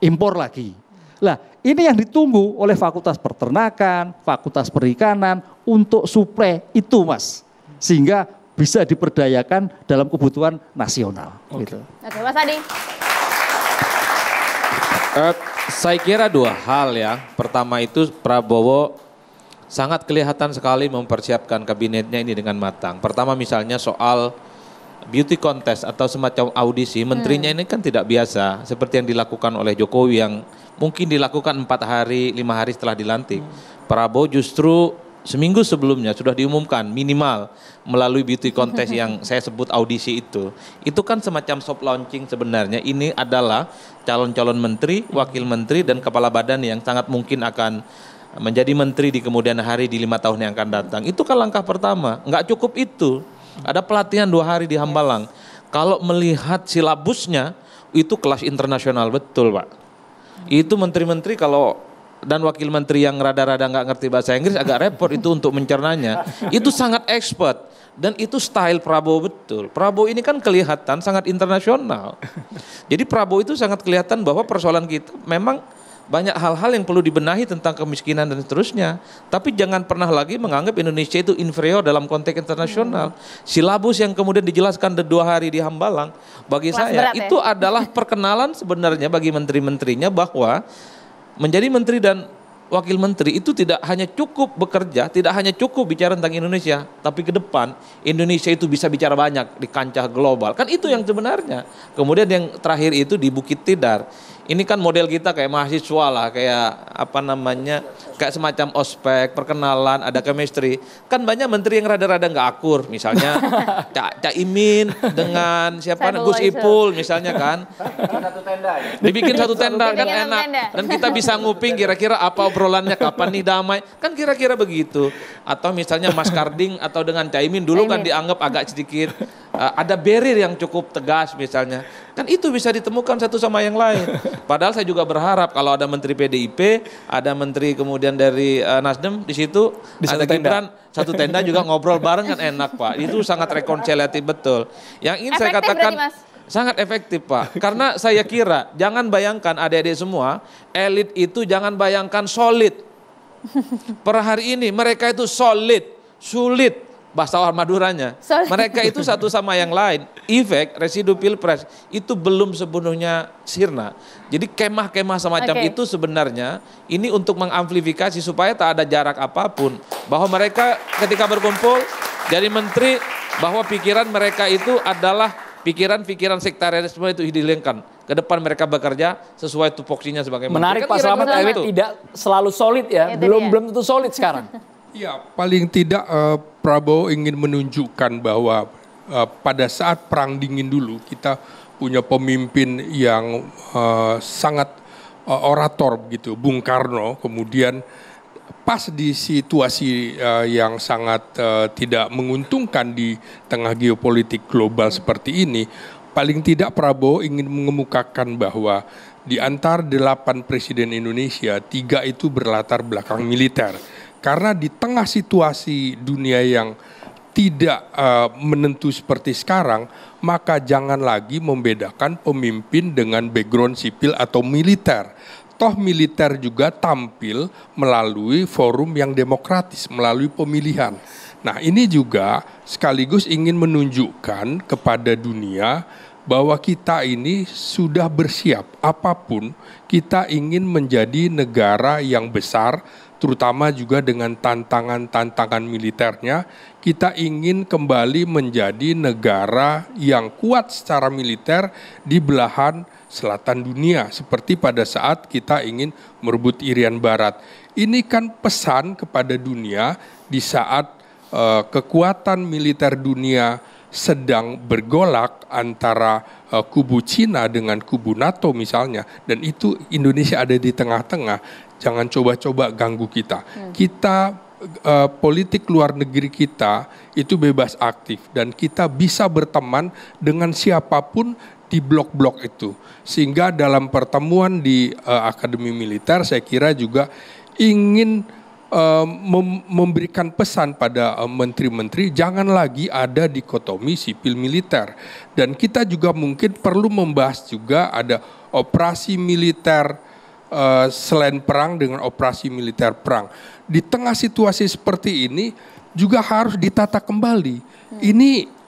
S7: Impor lagi. Lah ini yang ditunggu oleh Fakultas Peternakan, Fakultas Perikanan untuk suplai itu Mas. Sehingga bisa diperdayakan dalam kebutuhan nasional.
S2: Oke.
S7: Gitu.
S1: Oke, Mas Adi.
S4: Saya kira 2 hal ya. Pertama itu Prabowo sangat kelihatan sekali mempersiapkan kabinetnya ini dengan matang. Pertama misalnya soal beauty contest atau semacam audisi, menterinya ini kan tidak biasa. Seperti yang dilakukan oleh Jokowi yang mungkin dilakukan 4 hari, 5 hari setelah dilantik. Prabowo justru seminggu sebelumnya sudah diumumkan minimal melalui beauty contest yang saya sebut audisi itu. Itu kan semacam soft launching sebenarnya. Ini adalah calon-calon menteri, wakil menteri dan kepala badan yang sangat mungkin akan menjadi menteri di kemudian hari di 5 tahun yang akan datang. Itu kan langkah pertama. Nggak cukup itu. Ada pelatihan 2 hari di Hambalang. Kalau melihat silabusnya, itu kelas internasional betul Pak. Itu menteri-menteri kalau dan wakil menteri yang rada-rada nggak ngerti bahasa Inggris agak repot itu untuk mencernanya. Itu sangat expert. Dan itu style Prabowo betul. Prabowo ini kan kelihatan sangat internasional. Jadi Prabowo itu sangat kelihatan bahwa persoalan kita memang banyak hal-hal yang perlu dibenahi tentang kemiskinan dan seterusnya. Tapi jangan pernah lagi menganggap Indonesia itu inferior dalam konteks internasional. Silabus yang kemudian dijelaskan 2 hari di Hambalang, bagi saya itu adalah perkenalan sebenarnya bagi menteri-menterinya bahwa menjadi menteri dan wakil menteri itu tidak hanya cukup bekerja, tidak hanya cukup bicara tentang Indonesia, tapi ke depan Indonesia itu bisa bicara banyak di kancah global. Kan itu yang sebenarnya. Kemudian yang terakhir itu di Bukit Tidar. Ini kan model kita kayak mahasiswa lah, kayak kayak semacam ospek, perkenalan, ada chemistry. Kan banyak menteri yang rada-rada nggak akur, misalnya Cak Imin dengan Gus Ipul misalnya kan. Dibikin satu tenda kan enak. Dan kita bisa nguping kira-kira apa obrolannya, kapan nih damai. Kan kira-kira begitu. Atau misalnya Mas Karding atau dengan Cak Imin dulu kan dianggap agak sedikit ada barrier yang cukup tegas misalnya. Kan itu bisa ditemukan satu sama yang lain. Padahal saya juga berharap kalau ada menteri PDIP, ada menteri kemudian dari Nasdem di situ, ada Gibran, satu tenda juga ngobrol bareng kan enak Pak. Itu sangat rekonsiliatif betul. Yang ingin saya katakan sangat efektif Pak. Karena saya kira jangan bayangkan adik-adik semua, elit itu jangan bayangkan solid. Per hari ini mereka itu solid, sulit. Bahasa Maduranya. Mereka itu satu sama yang lain. Efek residu pilpres itu belum sepenuhnya sirna. Jadi kemah-kemah semacam itu sebenarnya ini untuk mengamplifikasi supaya tak ada jarak apapun. Bahwa mereka ketika berkumpul jadi menteri, bahwa pikiran mereka itu adalah pikiran-pikiran sektarianisme itu dihilangkan. Ke depan mereka bekerja sesuai tupoksinya sebagai menteri.
S2: Menarik Pak Slamet, tidak selalu solid ya. Belum tentu solid sekarang.
S5: Ya, paling tidak Prabowo ingin menunjukkan bahwa pada saat Perang Dingin dulu kita punya pemimpin yang sangat orator gitu, Bung Karno. Kemudian pas di situasi yang sangat tidak menguntungkan di tengah geopolitik global seperti ini, paling tidak Prabowo ingin mengemukakan bahwa di antara 8 presiden Indonesia, 3 itu berlatar belakang militer. Karena di tengah situasi dunia yang tidak menentu seperti sekarang, maka jangan lagi membedakan pemimpin dengan background sipil atau militer. Toh militer juga tampil melalui forum yang demokratis, melalui pemilihan. Nah, ini juga sekaligus ingin menunjukkan kepada dunia bahwa kita ini sudah bersiap apapun, kita ingin menjadi negara yang besar, terutama juga dengan tantangan-tantangan militernya. Kita ingin kembali menjadi negara yang kuat secara militer di belahan selatan dunia, seperti pada saat kita ingin merebut Irian Barat. Ini kan pesan kepada dunia di saat kekuatan militer dunia sedang bergolak antara kubu Cina dengan kubu NATO misalnya, dan itu Indonesia ada di tengah-tengah. Jangan coba-coba ganggu kita. Kita politik luar negeri kita itu bebas aktif dan kita bisa berteman dengan siapapun di blok-blok itu. Sehingga dalam pertemuan di Akademi Militer saya kira juga ingin memberikan pesan pada menteri-menteri jangan lagi ada dikotomi sipil militer. Dan kita juga mungkin perlu membahas juga ada operasi militer selain perang dengan operasi militer perang. Di tengah situasi seperti ini juga harus ditata kembali. Ini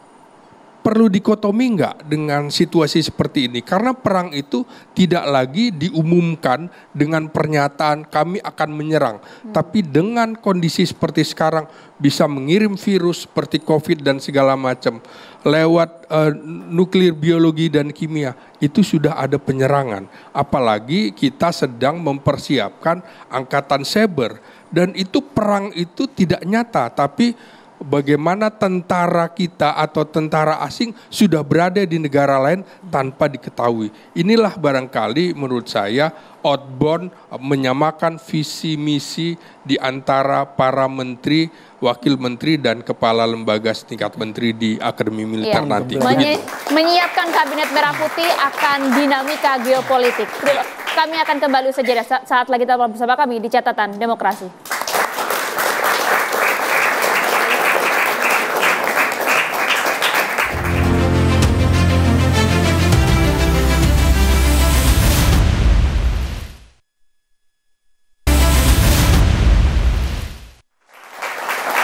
S5: perlu dikotomi enggak dengan situasi seperti ini? Karena perang itu tidak lagi diumumkan dengan pernyataan kami akan menyerang. Tapi dengan kondisi seperti sekarang bisa mengirim virus seperti COVID dan segala macam. Lewat nuklir, biologi, dan kimia, itu sudah ada penyerangan. Apalagi kita sedang mempersiapkan angkatan cyber. Dan itu perang itu tidak nyata, tapi bagaimana tentara kita atau tentara asing sudah berada di negara lain tanpa diketahui. Inilah barangkali menurut saya outbound menyamakan visi misi di antara para menteri, wakil menteri dan kepala lembaga setingkat menteri di Akademi Militer nanti.
S1: Menyiapkan kabinet merah putih akan dinamika geopolitik. Kami akan kembali saja saat lagi tetap bersama kami di Catatan Demokrasi.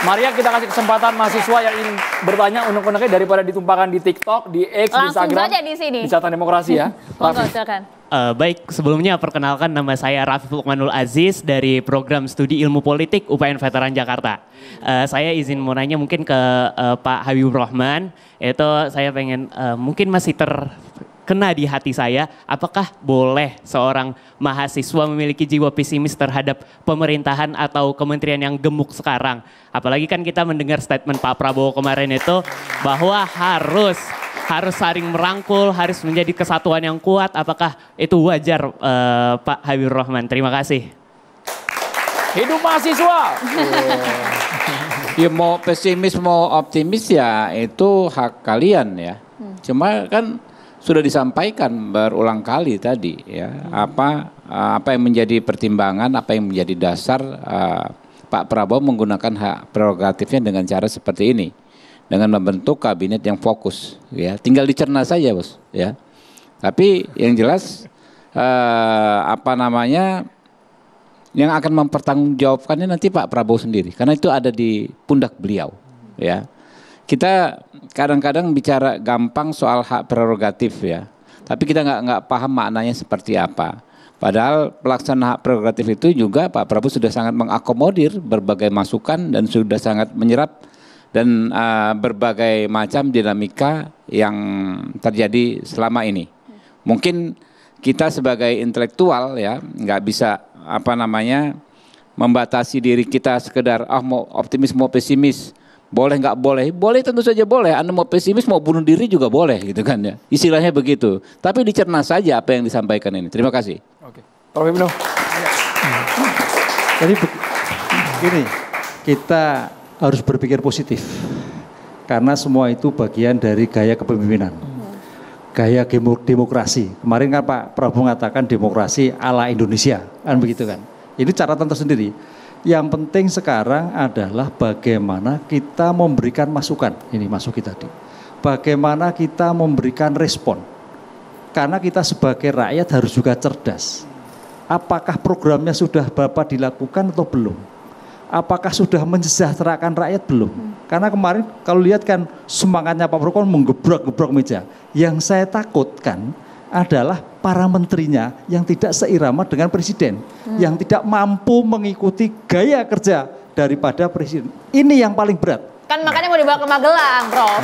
S2: Maria, kita kasih kesempatan mahasiswa yang ingin bertanya unek-uneknya daripada ditumpahkan di TikTok, di X, di Instagram.
S1: Langsung saja di sini.
S2: Di Catatan Demokrasi ya.
S11: Baik, sebelumnya perkenalkan nama saya Rafif Lukmanul Aziz dari program studi ilmu politik UPN Veteran Jakarta. Saya izin mau nanya mungkin ke Pak Habibur Rahman, itu saya pengen mungkin masih terkena di hati saya, apakah boleh seorang mahasiswa memiliki jiwa pesimis terhadap pemerintahan atau kementerian yang gemuk sekarang? Apalagi kan kita mendengar statement Pak Prabowo kemarin itu bahwa harus saling merangkul, harus menjadi kesatuan yang kuat. Apakah itu wajar Pak Habibur Rahman? Terima kasih.
S2: Hidup mahasiswa.
S6: Ya mau pesimis mau optimis ya itu hak kalian ya. Cuma kan sudah disampaikan berulang kali tadi ya apa yang menjadi pertimbangan, apa yang menjadi dasar Pak Prabowo menggunakan hak prerogatifnya dengan cara seperti ini, dengan membentuk kabinet yang fokus ya. Tinggal dicerna saja bos ya. Tapi yang jelas yang akan mempertanggungjawabkannya nanti Pak Prabowo sendiri, karena itu ada di pundak beliau ya. Kita kadang-kadang bicara gampang soal hak prerogatif ya, tapi kita nggak paham maknanya seperti apa. Padahal pelaksana hak prerogatif itu juga Pak Prabowo sudah sangat mengakomodir berbagai masukan dan sudah sangat menyerap dan berbagai macam dinamika yang terjadi selama ini. Mungkin kita sebagai intelektual ya nggak bisa membatasi diri kita sekedar mau optimis mau pesimis. Boleh nggak boleh? Boleh, tentu saja boleh. Anda mau pesimis mau bunuh diri juga boleh gitu kan ya. Istilahnya begitu. Tapi dicerna saja apa yang disampaikan ini. Terima kasih.
S2: Oke. Prof. Ibnu.
S7: Jadi begini, kita harus berpikir positif. Karena semua itu bagian dari gaya kepemimpinan. Gaya demokrasi. Kemarin kan Pak Prabowo mengatakan demokrasi ala Indonesia. Kan begitu kan. Ini catatan tersendiri. Yang penting sekarang adalah bagaimana kita memberikan masukan. Ini masuki tadi. Bagaimana kita memberikan respon. Karena kita sebagai rakyat harus juga cerdas. Apakah programnya sudah Bapak dilakukan atau belum? Apakah sudah mensejahterakan rakyat belum? Karena kemarin kalau lihat kan semangatnya Pak Prabowo menggebrak-gebrak meja. Yang saya takutkan adalah para menterinya yang tidak seirama dengan presiden, yang tidak mampu mengikuti gaya kerja daripada presiden. Ini yang paling berat.
S1: Kan makanya mau dibawa ke Magelang, Prof.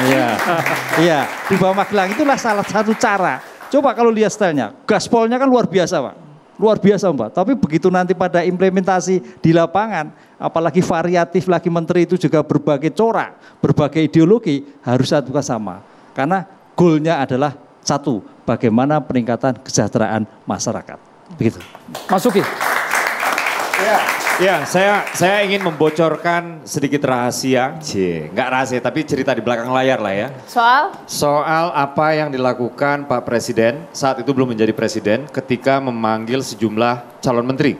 S7: Iya, dibawa Magelang itulah salah satu cara. Coba kalau lihat stylenya, gaspolnya kan luar biasa Pak, luar biasa Mbak. Tapi begitu nanti pada implementasi di lapangan, apalagi variatif lagi menteri itu juga berbagai corak, berbagai ideologi harus satu sama. Karena goalnya adalah satu, bagaimana peningkatan kesejahteraan masyarakat. Begitu.
S2: Masuki.
S3: Ya, saya ingin membocorkan sedikit rahasia. Nggak rahasia, tapi cerita di belakang layar lah ya. Soal apa yang dilakukan Pak Presiden saat itu belum menjadi presiden ketika memanggil sejumlah calon menteri.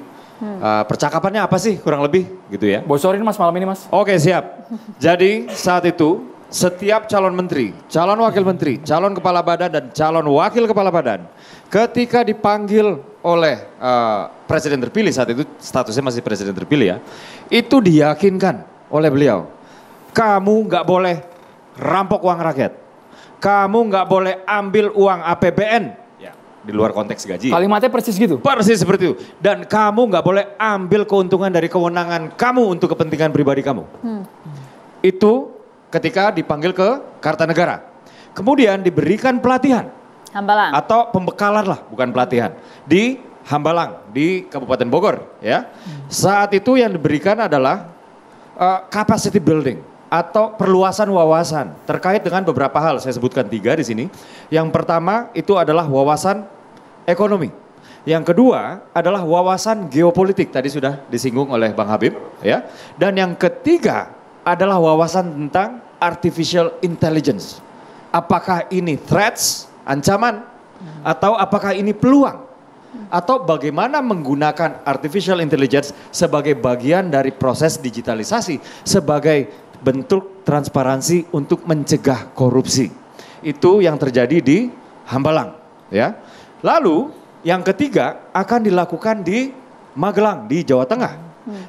S3: Percakapannya apa sih kurang lebih gitu ya?
S2: Bocorin Mas malam ini Mas.
S3: Oke, siap. Jadi saat itu setiap calon menteri, calon wakil menteri, calon kepala badan dan calon wakil kepala badan ketika dipanggil oleh presiden terpilih, saat itu statusnya masih presiden terpilih ya, itu diyakinkan oleh beliau, kamu nggak boleh rampok uang rakyat, kamu nggak boleh ambil uang APBN ya, di luar konteks gaji.
S2: Kalimatnya persis gitu?
S3: Persis seperti itu. Dan kamu nggak boleh ambil keuntungan dari kewenangan kamu untuk kepentingan pribadi kamu. Itu ketika dipanggil ke Kartanegara. Kemudian diberikan pelatihan.
S1: Hambalang.
S3: Atau pembekalan lah, bukan pelatihan. Di Hambalang, di Kabupaten Bogor. Ya. Saat itu yang diberikan adalah capacity building. Atau perluasan wawasan. Terkait dengan beberapa hal, saya sebutkan 3 di sini. Yang pertama itu adalah wawasan ekonomi. Yang kedua adalah wawasan geopolitik. Tadi sudah disinggung oleh Bang Habib. Ya. Dan yang ketiga adalah wawasan tentang artificial intelligence. Apakah ini threats, ancaman, atau apakah ini peluang? Atau bagaimana menggunakan artificial intelligence sebagai bagian dari proses digitalisasi, sebagai bentuk transparansi untuk mencegah korupsi. Itu yang terjadi di Hambalang. Ya. Lalu yang ketiga akan dilakukan di Magelang, di Jawa Tengah.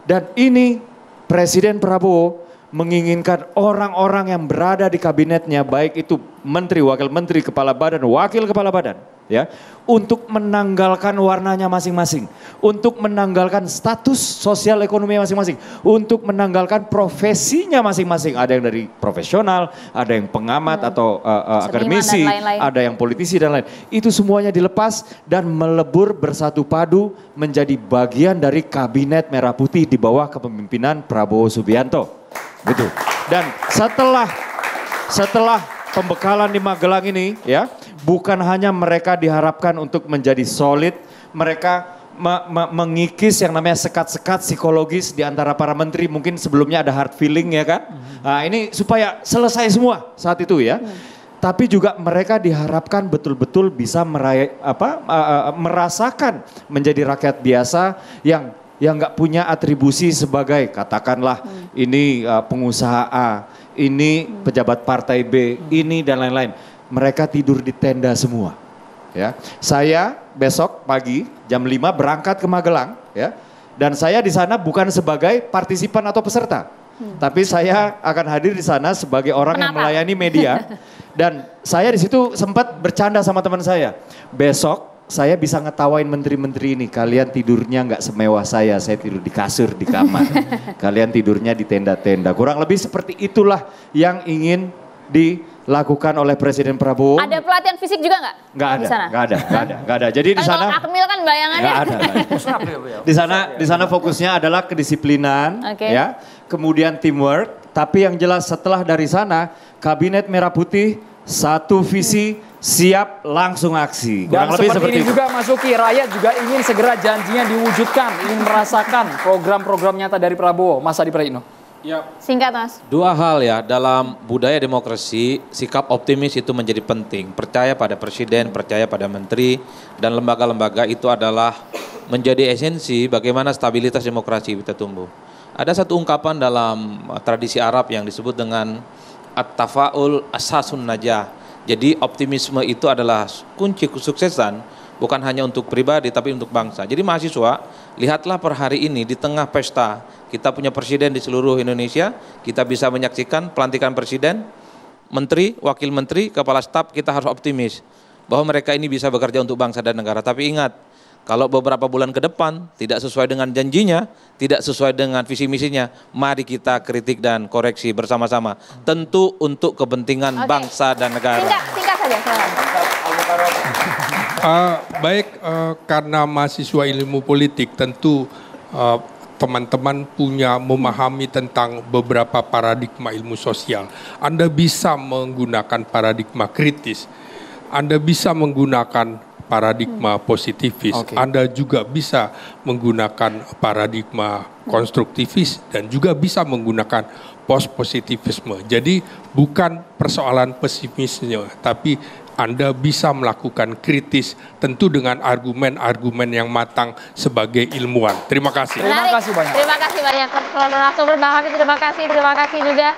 S3: Dan ini Presiden Prabowo menginginkan orang-orang yang berada di kabinetnya, baik itu menteri, wakil menteri, kepala badan, wakil kepala badan, ya, untuk menanggalkan warnanya masing-masing, untuk menanggalkan status sosial ekonomi masing-masing, untuk menanggalkan profesinya masing-masing. Ada yang dari profesional, ada yang pengamat atau akademisi, ada yang politisi dan lain. Itu semuanya dilepas dan melebur bersatu padu menjadi bagian dari kabinet merah putih di bawah kepemimpinan Prabowo Subianto. Gitu. Dan setelah pembekalan di Magelang ini ya, bukan hanya mereka diharapkan untuk menjadi solid, mereka mengikis yang namanya sekat-sekat psikologis di antara para menteri. Mungkin sebelumnya ada hard feeling ya kan. Nah, ini supaya selesai semua saat itu ya. Tapi juga mereka diharapkan betul-betul bisa merasakan menjadi rakyat biasa yang nggak punya atribusi sebagai katakanlah ini pengusaha A, ini pejabat partai B, ini dan lain-lain. Mereka tidur di tenda semua. Ya, saya besok pagi jam 5 berangkat ke Magelang, ya, dan saya di sana bukan sebagai partisipan atau peserta, tapi saya akan hadir di sana sebagai orang yang melayani media. Dan saya di situ sempat bercanda sama teman saya. Besok saya bisa ngetawain menteri-menteri ini. Kalian tidurnya nggak semewah saya tidur di kasur di kamar. Kalian tidurnya di tenda-tenda. Kurang lebih seperti itulah yang ingin dilakukan oleh Presiden Prabowo.
S1: Ada pelatihan fisik juga nggak?
S3: Nggak
S1: di sana?
S3: nggak ada. Jadi di sana
S1: kalau Akmil kan bayangannya.
S3: nggak ada. Di sana fokusnya adalah kedisiplinan, ya, kemudian teamwork. Tapi yang jelas setelah dari sana, Kabinet Merah Putih satu visi, siap langsung aksi.
S2: Dan seperti ini juga Mas Uki, rakyat juga ingin segera janjinya diwujudkan, ingin merasakan program-program nyata dari Prabowo. Mas Adi Praitno.
S4: Ya.
S1: Singkat Mas.
S4: Dua hal ya, dalam budaya demokrasi, sikap optimis itu menjadi penting. Percaya pada presiden, percaya pada menteri, dan lembaga-lembaga itu adalah menjadi esensi bagaimana stabilitas demokrasi kita tumbuh. Ada satu ungkapan dalam tradisi Arab yang disebut dengan at-tafa'ul asasun najah. Jadi optimisme itu adalah kunci kesuksesan, bukan hanya untuk pribadi tapi untuk bangsa. Jadi mahasiswa, lihatlah per hari ini di tengah pesta, kita punya presiden di seluruh Indonesia, kita bisa menyaksikan pelantikan presiden, menteri, wakil menteri, kepala staf, kita harus optimis bahwa mereka ini bisa bekerja untuk bangsa dan negara. Tapi ingat, kalau beberapa bulan ke depan tidak sesuai dengan janjinya, tidak sesuai dengan visi misinya, mari kita kritik dan koreksi bersama-sama. Tentu untuk kepentingan bangsa dan negara.
S1: Singkat saja.
S5: Karena mahasiswa ilmu politik tentu teman-teman punya memahami tentang beberapa paradigma ilmu sosial. Anda bisa menggunakan paradigma kritis, Anda bisa menggunakan paradigma positivis, Anda juga bisa menggunakan paradigma konstruktivis dan juga bisa menggunakan post-positivisme. Jadi bukan persoalan pesimisnya, tapi Anda bisa melakukan kritis tentu dengan argumen-argumen yang matang sebagai ilmuwan. Terima kasih.
S2: Terima kasih banyak.
S1: Terima kasih banyak. Terima kasih juga.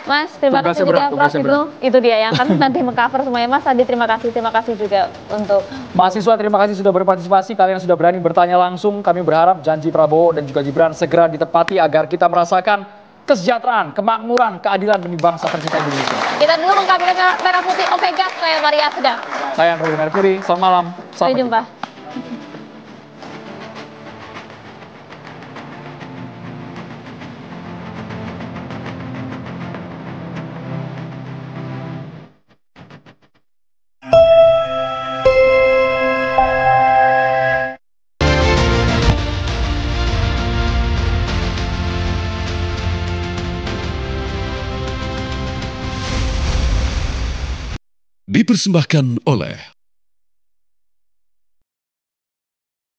S1: Mas, terima kasih juga Prof. Ibnu. Itu dia yang akan nanti mengcover semuanya. Mas Adi, terima kasih juga untuk
S2: mahasiswa. Terima kasih sudah berpartisipasi. Kalian sudah berani bertanya langsung. Kami berharap janji Prabowo dan juga Gibran segera ditepati agar kita merasakan kesejahteraan, kemakmuran, keadilan demi bangsa tercinta Indonesia.
S1: Kita dulu Kabinet Merah Putih. Oke, gas. Saya Maria Sedang.
S2: Saya Andri Mercury. Selamat malam.
S1: Sampai jumpa.
S12: Dipersembahkan oleh